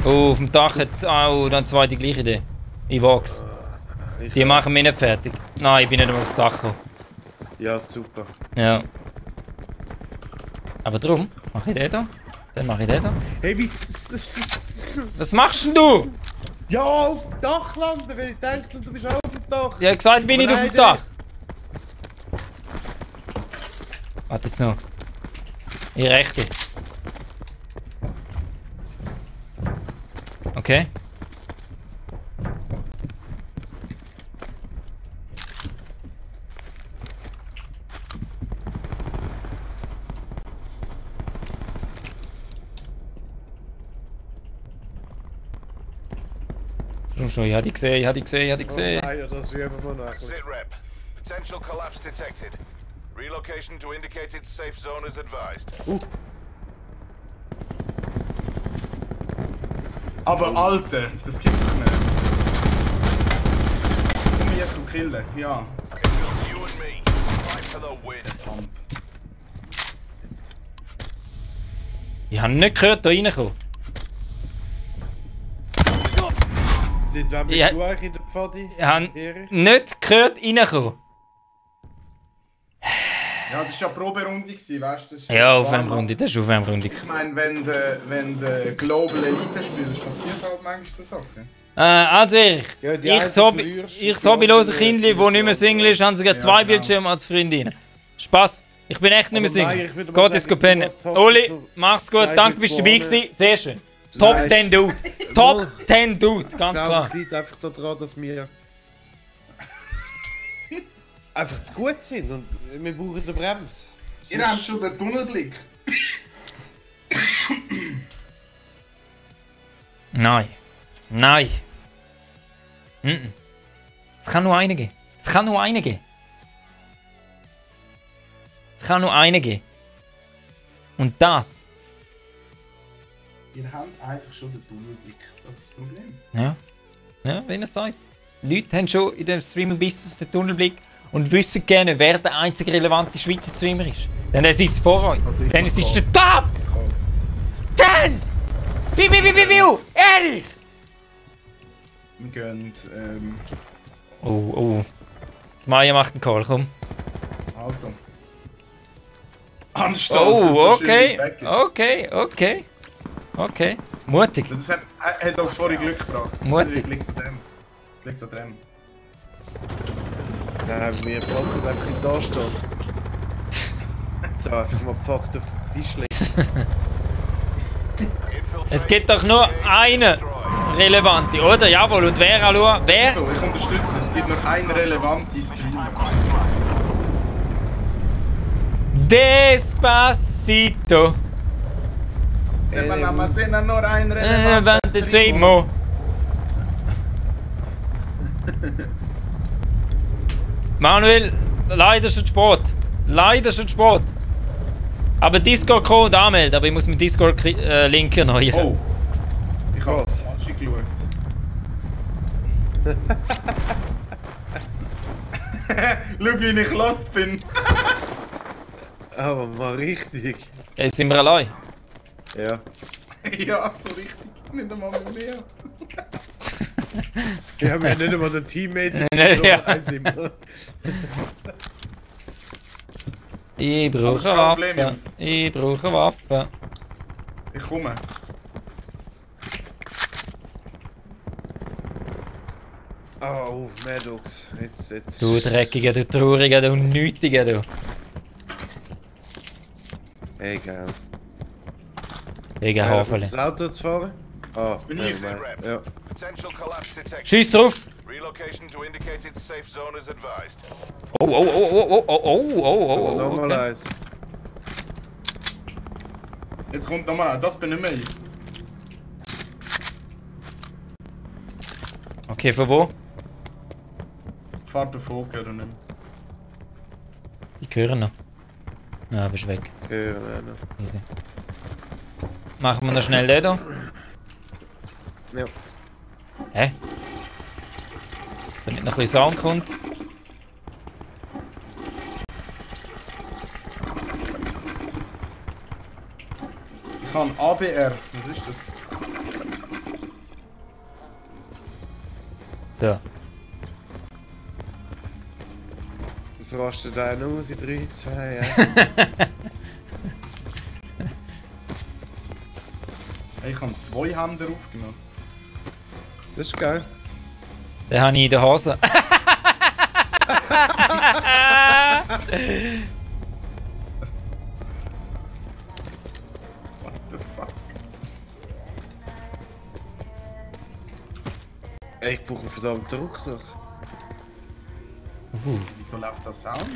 Oh, auf dem Dach hat auch dann zwei die gleiche Idee. Ich wag's. Die machen mich nicht fertig. Nein, ich bin nicht einmal aufs Dach gekommen. Ja, super. Ja. Aber drum mache ich den da. Dann mache ich den da. Hey, wie... Was machst denn du? Ja, auf dem Dach landen, weil ich denke, du bist auch auf dem Dach. Ich habe gesagt, bin nicht auf dem Dach. Warte jetzt noch. Ich rechte. Okay. Schon, ich habe die gesehen, ich habe die gesehen, ich habe die gesehen. Oh nein, ja, das üben wir noch ein bisschen. Sit rep. Potential collapse detected. Relocation to indicated safe zone is advised. Aber Alter, das gibt's doch nicht. Komm mich jetzt killen, ja. It's just you and me. Fight for the win. Pump. Ich habe nicht gehört, da reinkommen. Seit wann bist Ja. du eigentlich in der Pfadi? Ich habe Erich? nicht gehört, reinkommen. Ja, das war ja Proberunde, weißt du? Das ist Ja, so Aufwärmrunde, das war Aufwärmrunde. Ich meine, wenn du Global Elite spielst, passiert halt manchmal so Sachen. Also Erich, Ja, die ich einen so verlierst, ich die so bilose anderen Kindli, die nicht mehr Single ist, haben sogar Ja, zwei genau. Bildschirme als Freundinnen. Spaß, ich bin echt nicht mehr Aber nein, Single. ich würde mal Geht jetzt sagen, pennen. du hast Oli, Top- mach's gut, Sagst danke, jetzt bist du dabei vorne- gewesen. Sehr schön. Top Nein. 10 Dude. Top 10 Dude, ganz Ich glaube, klar. es liegt einfach daran, dass wir einfach zu gut sind und wir brauchen eine Bremse. Ihr habt schon den Tunnelblick. Nein. Nein. Mhm. Es kann nur eine geben. Es kann nur eine geben. Es kann nur eine geben. Und das. Ihr habt einfach schon den Tunnelblick. Das ist das Problem. Ja. Ja, wenn es sagt. Leute haben schon in dem Streaming-Business den Tunnelblick und wissen gerne, wer der einzige relevante Schweizer Streamer ist. Denn er sitzt vor euch. Also ich Denn mach es ist so. der Top! 10! Biu! Erich! Wir gehen, Oh, oh. Maya macht einen Call, komm. Also. Anstand. Oh, okay. Okay. Mutig. Das hat uns vorhin Glück gebracht. Mutig. Das liegt an dem. Das liegt an dem. Nein, wir passen einfach nicht da stehen. Da einfach mal gepackt auf den Tisch legen. Es gibt doch nur eine relevante, oder? Jawohl, und wer, hallo? Wer? So, ich unterstütze das. Es gibt noch einen relevanten Streamer. Despacito. Wir sind nur ein Relevante Streamer. Manuel, leider schon Sport. Leider schon Sport. Aber Discord-Code anmelden, aber ich muss mit Discord-Link erneuern. Oh. Ich habe es falsch geschaut. Schau, wie ich lost bin. Aber mal richtig. Jetzt sind wir allein. Ja. Ja, so richtig. Nicht einmal mit mir. Wir haben ja nicht einmal den Teammate. Ja. Sind wir. Ich brauche kein Problem, Waffen. Jungs. Ich brauche Waffen. Ich komme. Oh, Maddox. Jetzt. Du Dreckiger, du Trauriger, du Nötiger, du. Egal. Wegen Haferle. Das Auto zu fahren? Ah, bin ich. Ja. Potential collapse detected. Schieß drauf! Relocation to indicated safe zone is advised. Nochmal Okay. eins. Jetzt kommt nochmal. Das bin nicht mehr ich. Okay, von wo? Fahrt davon, gehört nicht mehr. Die hören noch. Ja, bist weg. Hören wir noch. Easy. Machen wir noch schnell den da. Ja. Hä? Damit noch ein bisschen Sound kommt. Ich habe ABR. Was ist das? So. Das rastet einen aus in 3, 2, ja. Ich habe 2 Hände aufgenommen. Das ist geil. Den habe ich in der Hose. What the fuck? Ich brauche einen verdammten Rucksack. Wieso läuft das Sound?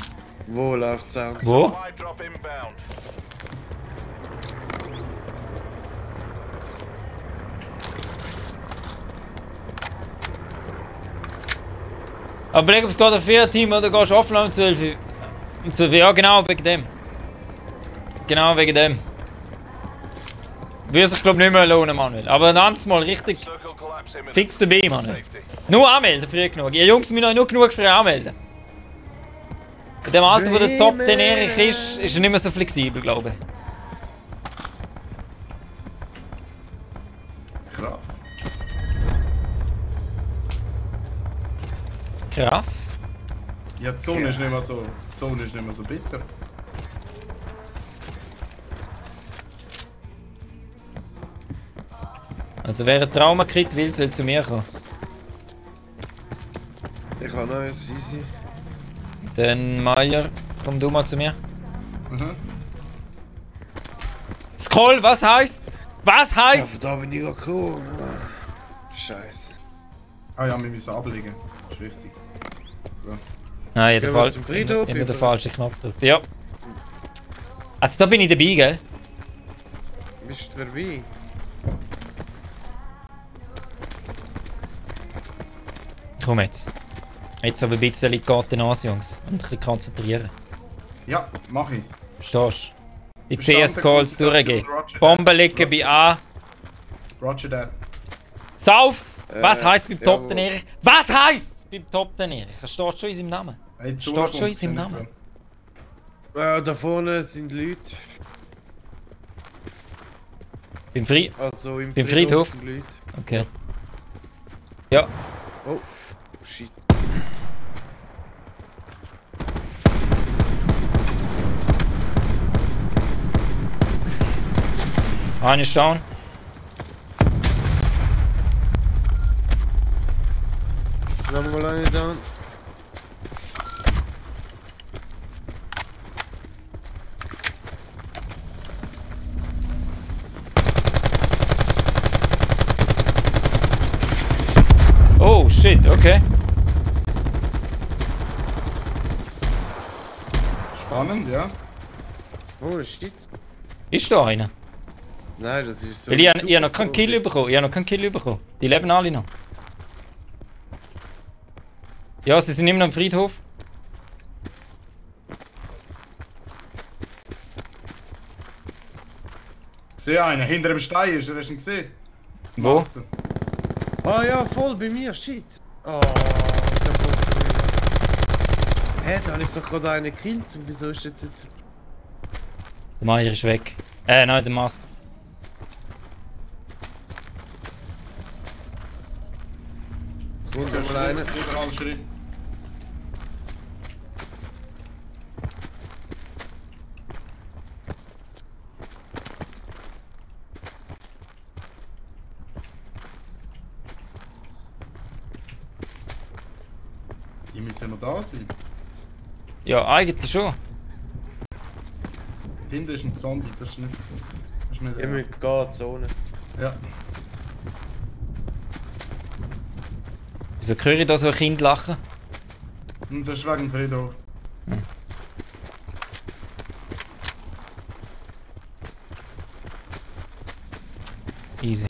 Wo läuft Sound? Wo? Supply drop inbound. Aber Black Ops geht auf 4 Team oder gehst du offline um 12 Uhr? Um 12 Uhr? Ja, genau wegen dem. Genau wegen dem. Würde sich glaube nicht mehr lohnen, Manuel. Aber ein anderes Mal richtig Circle collapse imminent. fix dabei, Manuel. Safety. Nur anmelden, früh genug. Ihr Jungs müssen euch nur genug früh anmelden. In dem Alter, wo der Top 10 Erich ist er nicht mehr so flexibel, glaube ich. Krass. Krass. Ja, die Zone ist nicht mehr so. Die Zone ist nicht mehr so bitter. Also wer ein Traumakrit will, soll zu mir kommen. Ich habe noch eins, easy. Dann Meier, komm du mal zu mir. Mhm. Scroll, was heißt? Was Ja, heißt? von da bin ich gekommen. Scheiße. Ah ja, wir müssen ablegen. Das ist wichtig. So. Nein, Gehen wir zum Friedhof, immer den oder? falschen Knopf drückt. Ja. Also da bin ich dabei, gell? Bist du dabei? Komm jetzt. Jetzt aber ein bisschen die Garten an, Jungs. Und ein bisschen konzentrieren. Ja, mach ich. Verstehst du? Die Verstanden, CS-Calls durchgehen. Roger. Bomben legen bei A. Roger that. Sauf's! Was heisst beim Top jawohl. den Erich? Was heisst beim Top den Erich? Es steht schon in seinem Namen. Hey, die Steht Zone schon kommt, in seinem sind Namen. wir. Da vorne sind Leute. Beim Fried. Also im Beim Friedhof? sind Leute. Okay. Ja. Oh, shit. Einer ist down. Nochmal eine down. Oh shit, okay. Spannend, ja. Oh shit. Ist da einer? Nein, das ist so. Weil ich hab noch keinen Kill bekommen. Ich hab noch keinen Kill bekommen. Die leben alle noch. Ja, sie sind immer noch am Friedhof. Ich sehe einen, hinter dem Stein ist er, hast du ihn gesehen? Wo? Master. Ah ja, voll bei mir, shit. Oh, da kommt's wieder. Hä, da hab ich doch gerade einen gekillt und wieso ist das jetzt? Der Meier ist weg. Nein, der Master. Kommt noch mal einer. Überall Schritt. Die müssen noch da sein. Ja, eigentlich schon. Hinten ist ein Zombie, das ist nicht. Das ist nicht Ich muss gehen, Zone. ja. Wieso höre ich da so ein Kind lachen? Und das ist wegen dem Friedhof. Easy.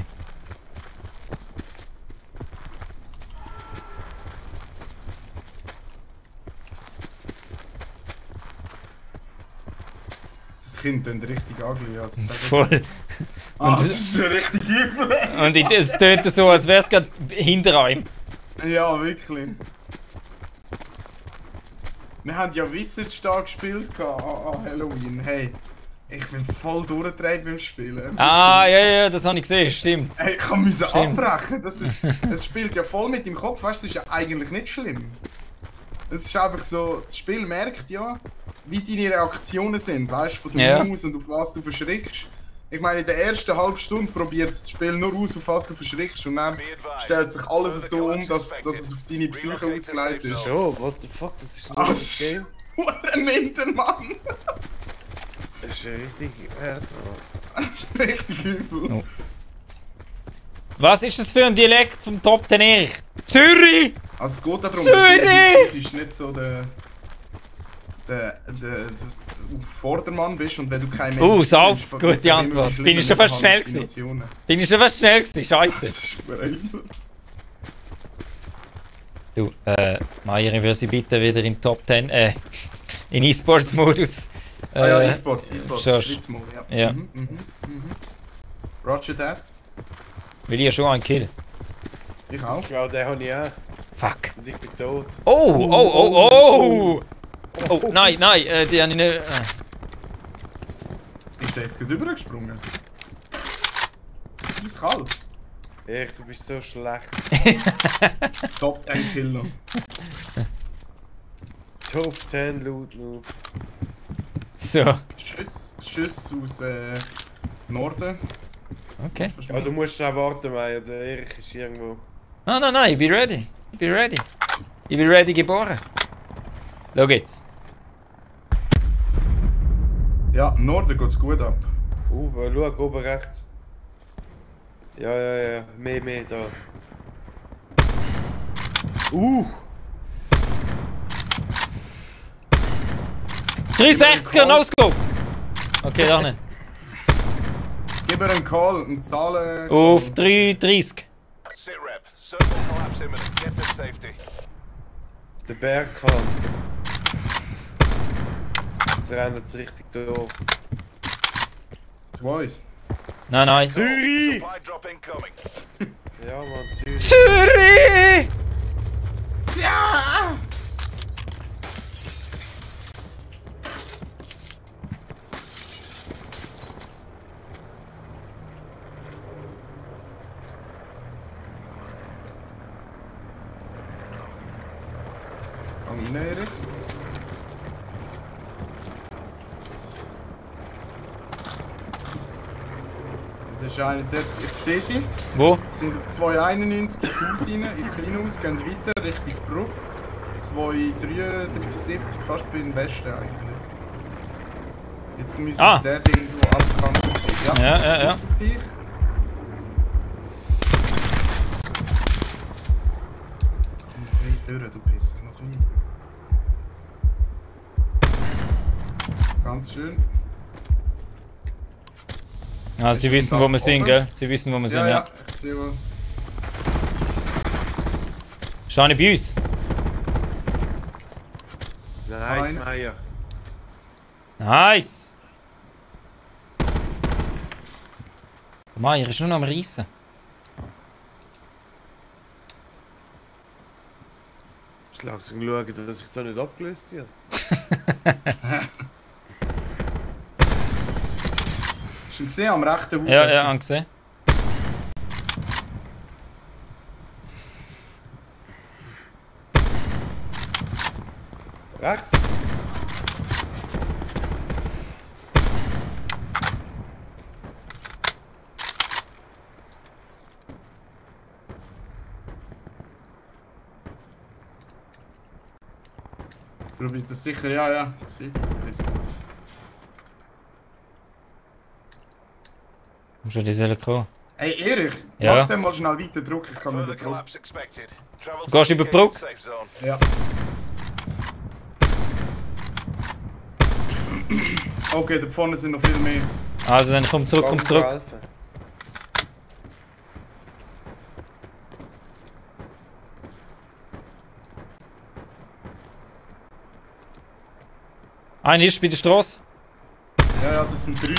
Das Kind klingt richtig ugly, also sag ich. Voll. Das ist ein richtig übel. Und es tönt so, als wäre es gerade hinter einem. Ja, wirklich. Wir haben ja Visage da gespielt an Halloween. Hey, ich bin voll durchgedreht beim Spielen. Ah, ja, das habe ich gesehen, stimmt. Hey, ich kann mich Stimmt. abbrechen. Es spielt ja voll mit dem Kopf, weißt du, das ist ja eigentlich nicht schlimm. Es ist einfach so, das Spiel merkt ja, wie deine Reaktionen sind, weißt du, von der Ja. Maus und auf was du verschrickst. Ich meine, in der ersten halben Stunde probiert das Spiel nur aus, auf was du verschrickst und dann stellt sich alles so um, dass es auf deine Psyche ausgelegt ist. So, what the fuck, das ist nur Ah, das Game. Hure nimmt den Mann! Das ist ja richtig hart. Richtig übel. Oh. Was ist das für ein Dialekt vom Top Ten Erich? Zürich! Also es geht darum, Zürich! dass du nicht so der auf Vordermann bist und wenn du kein Salz, bist, gute gibt es immer Antwort. schlimme Bin ich schon fast schnell Halluzinationen. Bin ich schon fast schnell gewesen? Scheiße. Das ist übel. Du, Meier, ich würde Sie bitten, wieder in Top 10, in E-Sports-Modus. Ah ja, E-Sports, so- Schwitzmol, ja. Ja. Roger that. Will ich ja schon einen Kill. Ich auch. Ja, den habe ich auch. Fuck. Und ich bin tot. Oh! Oh, nein, die habe ich nicht... Ist der jetzt gerade rübergesprungen? Ist kalt. Echt, du bist so schlecht. Top 10 Kill noch. Top 10 Loot Noob. So, Schuss aus Norden. okay. Ja, du musst auch warten, Meier. Der Erich ist irgendwo. Nein, ich bin ready. Ich bin ready geboren. Schau jetzt. Ja, im Norden geht's gut ab. Schau, oben rechts. Ja. Mehr da. 360er, No-Scope! Okay, doch nicht. Gib mir einen Call und Zahlen. Auf 330. Sit rep. Circle collapse imminent. Get to safety. Der Bergkant. Jetzt rennt es richtig durch. Twice. Nein. Zürich! Supply drop incoming. Ja, Mann, Zürich. Zürich! Komm rein, Erik. ist einer, ich sehe sie. Wo? Sind auf 291 ins Haus rein, ins Kleinhaus, gehen weiter Richtung Brücke. 273, fast bei den Westen eigentlich. Jetzt müssen der Ding, wo alles kann sein. Ja. Auf dich. Komm noch du Pisser, noch rein. Ganz schön. Ah, sie wissen, wo wir sind, gell? Sie wissen, wo wir sind, ja. Ja, ich sehe was. Schau nicht bei uns. Nice, Meier. Nice! Der Meier ist nur noch am Reissen. Ich muss langsam schauen, dass ich da nicht abgelöst werde. Hast du ihn gesehen am rechten Haus? Ja, angesehen. Rechts? Probiert das sicher, ja. Sieht besser. Musst du die Seele kommen? Hey Erich, Ja? mach den mal schnell weiter Druck, ich kann Further nicht Druck. collapse expected. Travel Du to gehst über die indicated Brücke? safe zone. Ja. Okay, da vorne sind noch viel mehr. Also dann komm zurück, komm zurück. Helfen. Einer ist bei der Straße. Ja, das sind 3.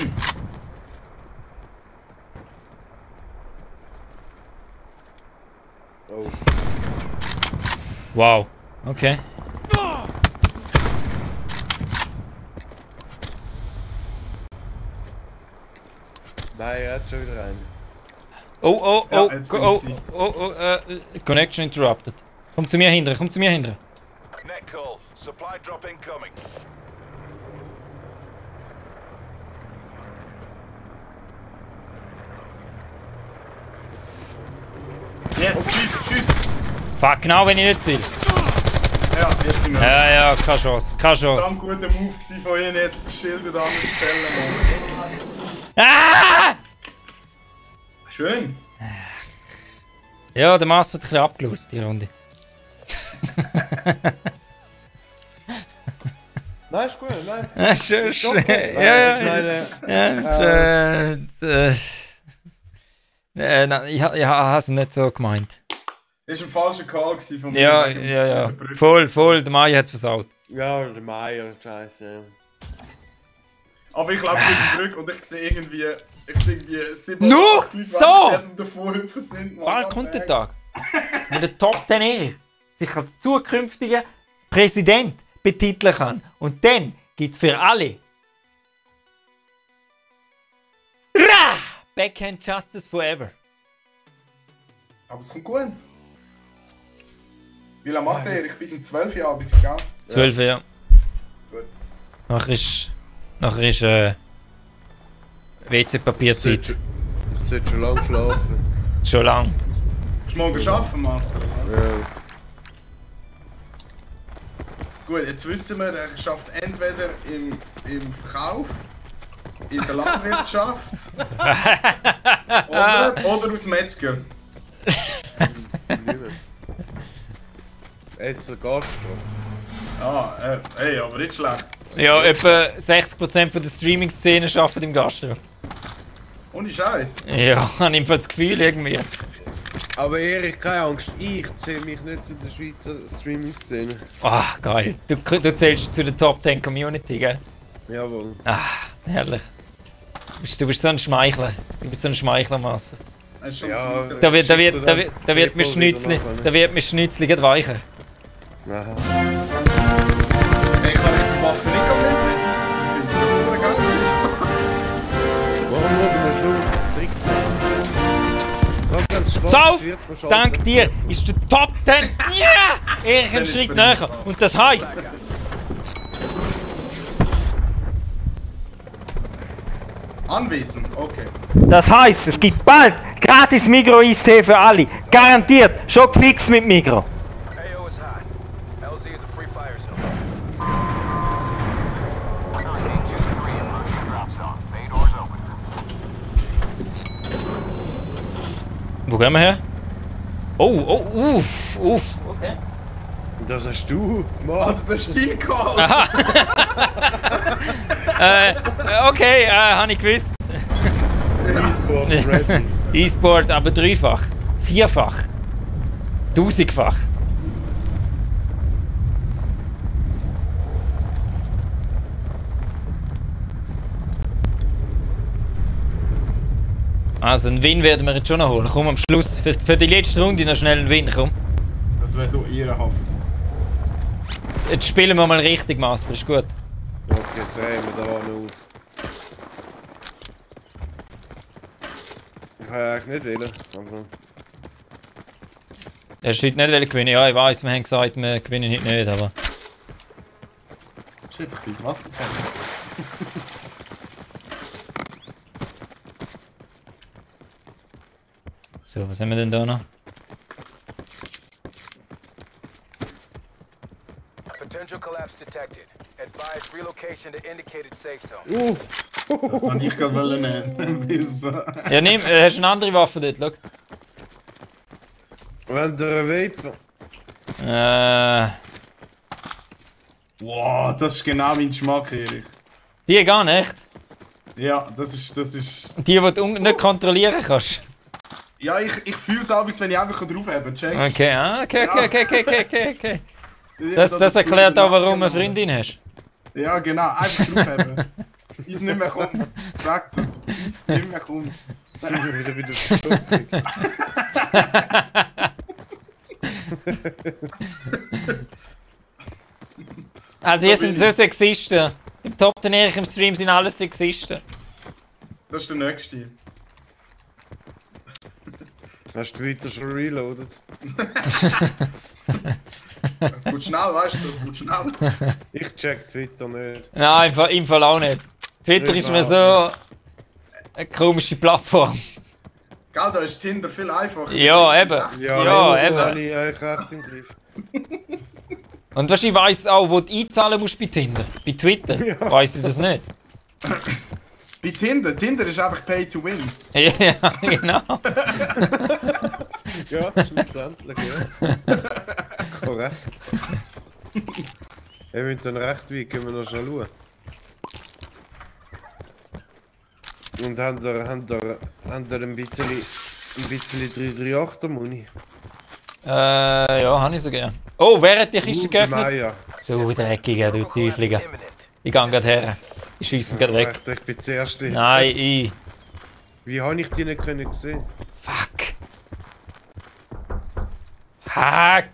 Oh. Wow. Okay. Nein, er hat schon wieder einen. Oh, Ja, jetzt bin ich sie. Connection interrupted. Komm zu mir hinterher, komm zu mir hinterher. Net call. Supply drop incoming. Jetzt, schieß! Fuck, genau wenn ich nicht will. Ja, jetzt sind wir. Ja, keine Chance, keine Chance. Verdammt guter Move gewesen von ihnen, jetzt das Schild an der Stelle. Ah! Schön. Ja, der Master hat ein bisschen abgelost, die Runde. Nein, ist gut, nein. Ja, schön, Ist schön. okay. Ja, Ich meine, nein, ich habe es nicht so gemeint. Das war ein falscher Call gewesen von mir. Ja, wegen ja. der Brücke. Voll, der Mai hat es versaut. ja, der Meier, scheiße. Aber ich laufe durch die Brücke und ich sehe irgendwie 7 Nur 8 Leute, so! die davor hüpfen sind. Mann. Bald kommt der Tag, wo der Top 10 Ehre sich als zukünftiger Präsident betiteln kann. Und dann gibt es für alle Backhand Justice Forever. Aber es kommt gut. Wie lange macht der? Ich bin um 12 Uhr abends, gell? 12, ja. Gut. Nachher ist WC-Papierzeit. Ich sollte schon lange schlafen. Schon lang. Musst du morgen arbeiten, Master? Ja. Gut, jetzt wissen wir, er schafft entweder im Verkauf, in der Landwirtschaft oder als Metzger. Jetzt der Gast. Hey, aber nicht schlecht. Ja, etwa 60% von der Streaming-Szene arbeiten im Gastro. Ohne Scheiß. Ja, habe ich das Gefühl irgendwie. Aber Erich, keine Angst, ich zähle mich nicht zu der Schweizer Streaming-Szene. Ah, geil. Du zählst zu der Top 10 Community, gell? Jawohl. Ah, herrlich. Du bist so ein Schmeichler. Du bist so ein Schmeichlermasse. Das ist schon Ja, so Da wird mir Schnitzli. Da wird mir Schnitzli gleich weicher. Aha. Hey, ich kann die Waffe nicht am Ende. Ich finde das geil. Warum nur du musst nur Trick machen? Ganz schwarz Sauf! wird man schon- Dank dir ist der Top 10 ja! Eher ein Schritt näher. Und das heisst, Anwesend, okay. Das heisst, es gibt bald gratis Migros-Eistee für alle. Garantiert. Schon gefixt mit Migros. AO is hot. LZ is a free fire zone. 823 in luxury drop zone. Bay doors open. Wo gehen wir her? Oh, uff. Okay. Das hast du, Mann. Alter, der Stilcall! Okay, habe ich gewusst. E-Sport ready. E-Sport, aber dreifach. Vierfach. Tausendfach. Also einen Win werden wir jetzt schon noch holen. Komm am Schluss. Für die letzte Runde noch schnell einen Win, komm. Das wäre so ehrenhaft. Jetzt spielen wir mal richtig, Master, ist gut. Okay, drehen wir da noch auf. Ich kann ja eigentlich nicht wählen. Aber... Er ist heute nicht gewinnen. Ja, ich weiss, wir haben gesagt, wir gewinnen heute nicht, aber... Shit, ich ins Wasser gefallen. So, was haben wir denn da noch? Potential collapse detected. Advise relocation to indicated safe zone. Das wollte ich gerade nehmen. Ja, nimm, hast du eine andere Waffe dort, schau. Wenn der ein Vape... Wow, das ist genau mein Geschmack, Erich. Die gar nicht. Ja, das ist... Die du nicht kontrollieren kannst. Ja, ich fühle es abends, wenn ich einfach drauf habe, check. Okay. Das erklärt auch, warum du eine Freundin hast. Ja, genau, einfach drauf haben. Ist nicht mehr kommen. Sag das. Ist nicht mehr kommen. Sind wir wieder verstopft. Also hier sind so Sexisten. Im Top den Erich im Stream sind alles Sexisten. Das ist der nächste. Hast du Twitter schon reloaded? Das geht schnell, weißt du, das geht schnell. Ich check Twitter nicht. Nein, im Fall auch nicht. Twitter ist mir so eine komische Plattform. Gell, da ist Tinder viel einfacher. Ja, eben. Ja, eben. Habe ich eigentlich recht im Griff. Und weißt, ich weiss auch, wo du einzahlen musst bei Tinder. Bei Twitter Ja. weiss ich das nicht. Bei Tinder? Tinder ist einfach Pay to Win. Ja, genau. Ja, schlussendlich, ja. Korrekt. Ihr müsst dann recht weit, können wir noch schon schauen. Und haben da ein bisschen 338er Muni? Ja, habe ich so gern. Oh, wer hat die Kiste geöffnet? Meier. Du Dreckiger, du Teufliger. Ich gehe gerade her. Ich schiesse ihn gerade weg. Ich bin zuerst. Nein, ich. Wie habe ich die nicht können sehen? Fuck. Fuck.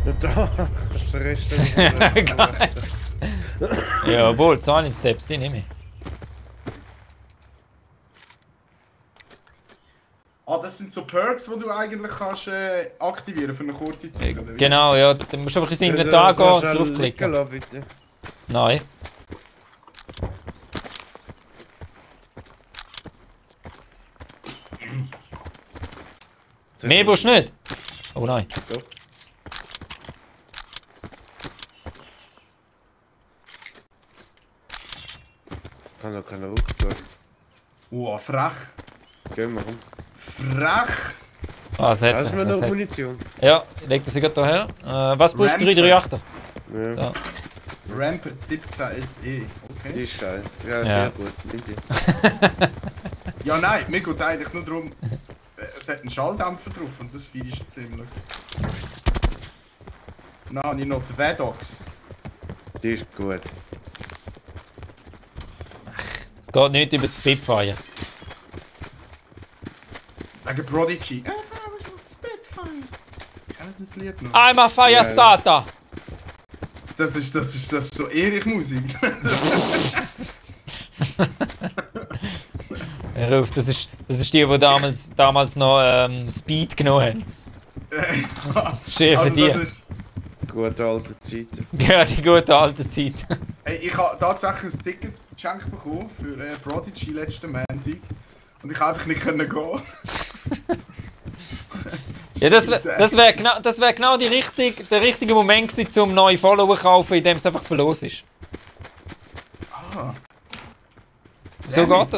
Und da ist der Rest Geil. Ja, wohl, Silent Steps, die nehme ich. Ah, das sind so Perks, die du eigentlich kannst aktivieren für eine kurze Zeit, oder wie? Genau, ja. Dann musst du einfach ins Inventar gehen, draufklicken. Bitte. Nein. Mehr brauchst du nicht? Oh nein. Doch. Ich habe noch keinen Rucksack. Wow, frech. Gehen wir rum. Frech. Was hat Hast du mir er? noch Was hat- Munition? Ja, ich leg das gerade hierher. Was brauchst du? 338? Ja. Ja. Rampart 17 SE. Die Okay. ist scheiße. Ja, Ja. sehr gut. Nimm die. Ja, nein, mir geht es eigentlich nur darum, es hat einen Schalldämpfer drauf und das finde ich ziemlich. Dann habe ich noch die Vedox. Die ist gut. Es geht nicht über das Spitfire. Wegen Prodigy. Spitfire. Kennt das Lied noch? I'm a Fire Sata! Das ist so Erich-Musik. Hör auf, das ist die damals noch Speed genommen haben. Schön für Also die. das ist... Gute alte Zeiten. Ja, die gute alte Zeit. Hey, ich habe tatsächlich ein Ticket geschenkt bekommen für Prodigy letzten Montag. Und ich konnte einfach nicht gehen. Ja, das wär genau der richtige Moment gewesen, um neue Follower zu kaufen, indem es einfach verlos ist. Ah. So geht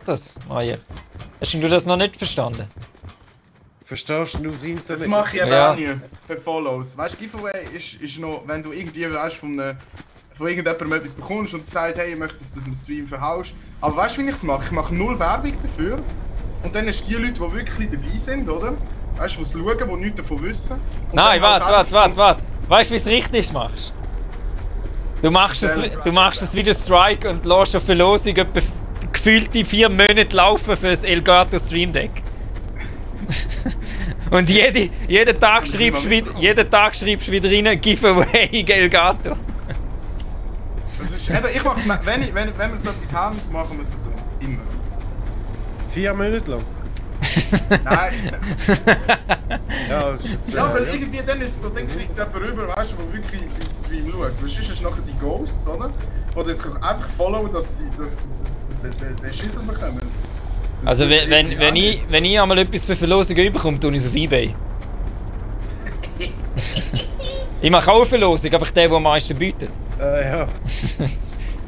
das, Maya. Hast du das noch nicht verstanden? Verstehst du das Internet? Das mache ich eben Ja. auch nie für Follows. Weißt du, Giveaway ist noch, wenn du irgendwie weißt, von irgendjemandem etwas bekommst und sagt, hey, ich möchte, dass du das im Stream verhaust. Aber weißt du, wie ich es mache? Ich mache null Werbung dafür. Und dann hast du die Leute, die wirklich dabei sind, oder? Weißt du, die schauen, die nichts davon wissen. Und Nein, dann halt warte. Weißt du, wie es richtig machst? Du machst es wie der Strike und lässt auf Verlosung etwa gefühlte 4 Monate laufen für das Elgato Stream Deck. Und jeden Tag schreibst du wieder rein, Giveaway Elgato. Das ist, eben, ich mach's, wenn wir so etwas haben, machen wir es so. Immer. 4 Monate lang? Nein. Ja, das ist jetzt, Ja, weil irgendwie dann ist es so, dann kriegt es jemand rüber, weißt du, der wirklich in den Stream schaut. Weil sonst ist nachher die Ghosts, oder? Die dann einfach followen, dass sie den Schissel bekommen. Das Also ist irgendwie wenn ich einmal etwas für Verlosung überkomme, tue ich es auf eBay. Ich mache auch eine Verlosung, einfach der am meisten bietet. ja.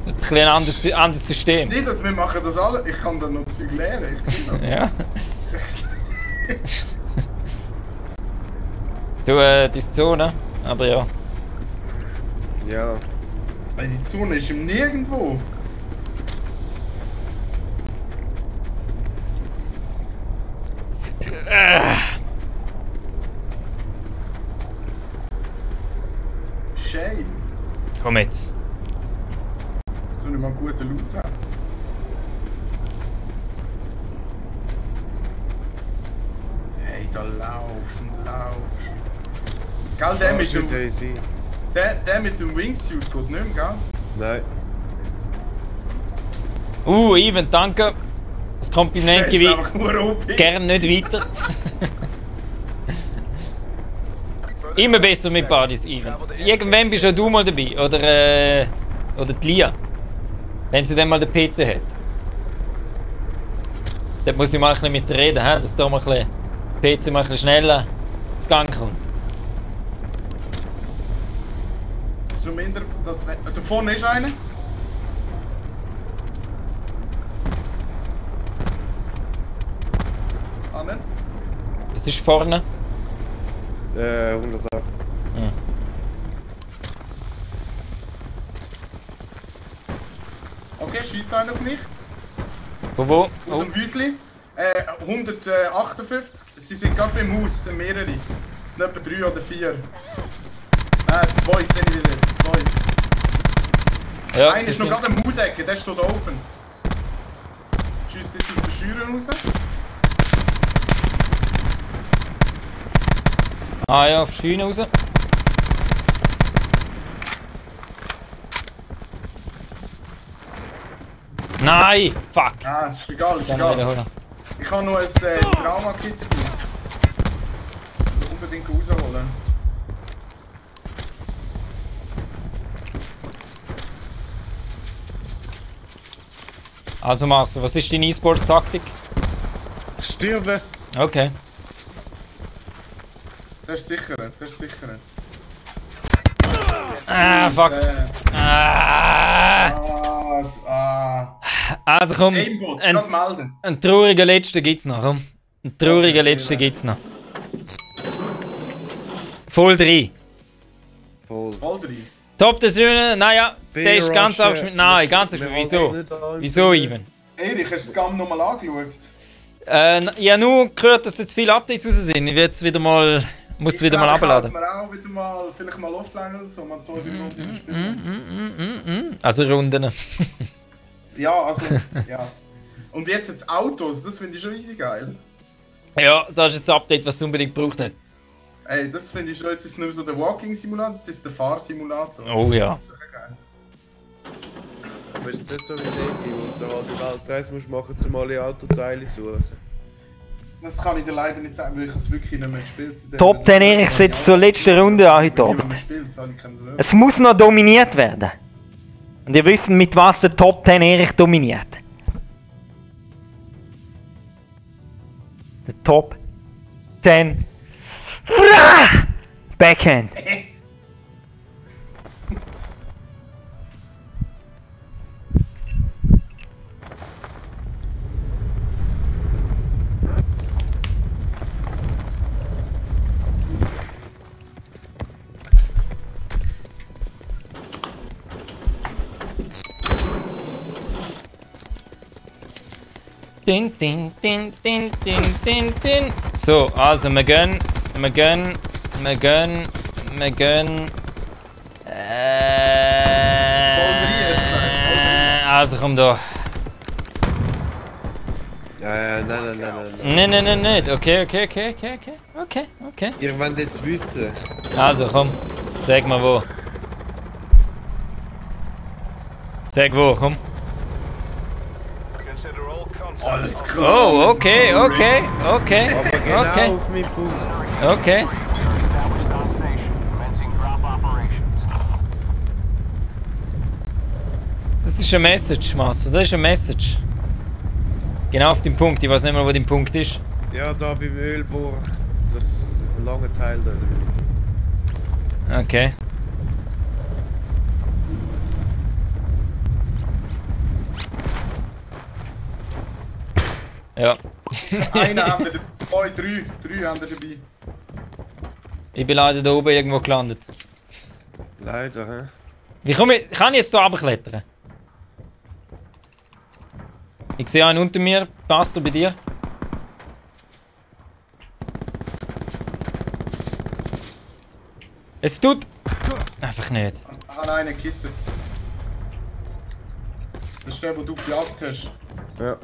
Ein bisschen ein anderes System. Ich sehe das, wir machen das alle. Ich kann da noch Zeug lernen, ich sehe das. Ja. Du, die Zone, aber ja. Ja. Weil die Zone ist im Nirgendwo. Shame. Komm jetzt. Soll ich mal einen guten Loot haben? Hey, da laufst und laufst. Gell, der mit dem... Daisy. Der mit dem Wingsuit geht nicht mehr, gell? Nein. Ivan, danke. Das Kompliment gebe ich gerne nicht weiter. Immer besser mit Buddies, Ivan. Irgendwann bist auch du mal dabei. Oder die Lia. Wenn sie dann mal den PC hat. Dort muss ich mal ein bisschen mit reden, dass da mal ein bisschen PC mal ein bisschen schneller zu Gang kommt. So minder, das da vorne ist einer. Anne? Das ist vorne. 108. Ja. Okay, schießt einer auf mich. Von wo? Aus dem Häusli. 158. Sie sind gerade beim Haus, es sind mehrere. Es sind etwa 3 oder 4. 2 sehe ich wieder jetzt. 2. Ja, Einer sie ist noch sind- gerade am Hausecke, der steht open. Schießt jetzt aus der Schüre raus. Ah ja, auf die Schiene raus. Nein! Fuck! Ah, ist egal, ist Dann egal. wiederholen. Ich habe noch ein Trauma-Kit dabei. Also unbedingt rausholen. Also Master, was ist deine E-Sports-Taktik? Stirben! Okay. Zuerst sichern, zuerst sichern. Ah, fuck! Ah. Also komm, Aimbot, gerade melden. ein trauriger Letzter gibt's noch, komm. Ein trauriger Letzter gibt's noch. Voll 3. Voll. Voll drin. Top der Söhne, naja, der ist ganz B-Rushen. abgeschnitten. Nein, ganz abgeschnitten. Wieso? Wieso, Ivan? Erich, hast du das Gamm nochmal angeschaut? Ich habe nur gehört, dass jetzt viele Updates raus sind. Ich werde es wieder mal, muss es wieder mal abladen. Ich kann es mir auch wieder mal, vielleicht mal offline oder so, mal 2-3 Runden spielen. Also Runden. Ja, also, ja. Und jetzt Autos, das finde ich schon easy geil. Ja, das ist das Update, was es unbedingt gebraucht hat. Ey, das finde ich schon, jetzt ist es nicht mehr so der Walking-Simulator, jetzt ist es der Fahrsimulator. Oh ja. Das ist echt geil. Aber ist nicht so wie Daisy, wo du halt die Weltreise musst machen, um alle Autoteile suchen. Das kann ich dir leider nicht sagen, weil ich es wirklich nicht mehr gespielt habe. Top 10 Erich setzt zur letzten Runde an heute Ich habe Abend. nicht mehr gespielt, das habe ich keinen Server. Es muss noch dominiert werden. Und ihr wisst, mit was der Top 10 Erich dominiert. Der Top 10 Backhand. Din, din, din, din, din, din, din. So, also wir gehen. Also komm da. Ja, nein. Nein, nicht. Okay. Ihr wollt jetzt wissen. Also komm, sag mal wo. Sag wo, komm. Consider all contact. Alles klar. Oh, okay. Aber genau Okay. auf meinen Punkt. Okay. Established on station. Commencing drop operations. Das ist eine Message, Master. Das ist eine Message. Genau auf den Punkt. Ich weiß nicht mehr, wo der Punkt ist. Ja, da beim Ölbohr. Das lange Teil da. Okay. Ja. Einer haben wir, zwei, drei haben wir dabei. Ich bin leider da oben irgendwo gelandet. Leider, hä? Wie komme ich? Kann ich jetzt hier runterklettern? Ich sehe einen unter mir. Passt er bei dir? Es tut einfach nicht. Ich habe einen gekittet. Das ist der, den du gejagt hast. Ja.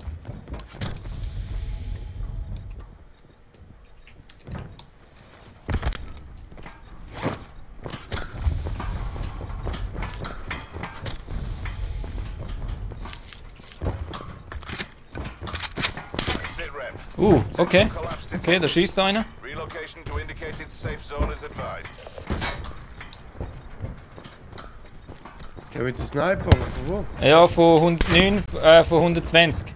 Sit rep. Okay. Collapse Okay, detected. da schießt einer. Relocation to indicated safe zone is advised. Ja, mit dem Sniper, aber von wo? Ja, von 109, von 120.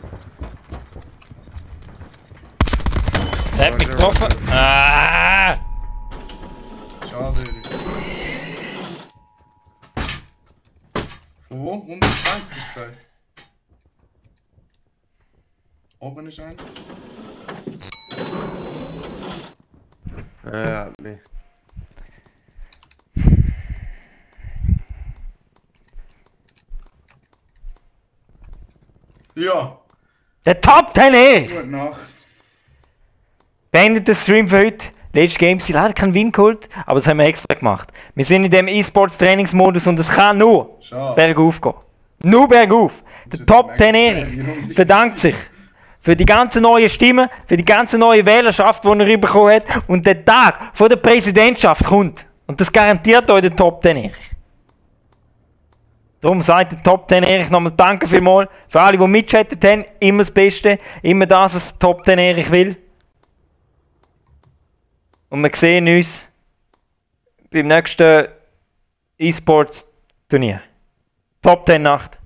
Der hat mich getroffen. Ah! Schade, Erik. Von wo? 120 hast du gesagt? Oben ist ein. Ja, nee. Ja, Der Top 10 Erich! gute Nacht. Beendet den Stream für heute. Letztes Game, sie leider keinen Win geholt, aber das haben wir extra gemacht. Wir sind in dem E-Sports-Trainingsmodus und es kann nur Schade. bergauf gehen. Nur bergauf. Der Top 10 Erich bedankt sich für die ganzen neuen Stimmen, für die ganze neue Wählerschaft, die er bekommen hat. Und der Tag vor der Präsidentschaft kommt. Und das garantiert euch der Top 10 Erich. Darum sagt der Top 10 Erich nochmal danke vielmals. Für alle, die mitchattet haben, immer das Beste. Immer das, was der Top 10 Erich will. Und wir sehen uns beim nächsten E-Sports Turnier. Top 10 Nacht.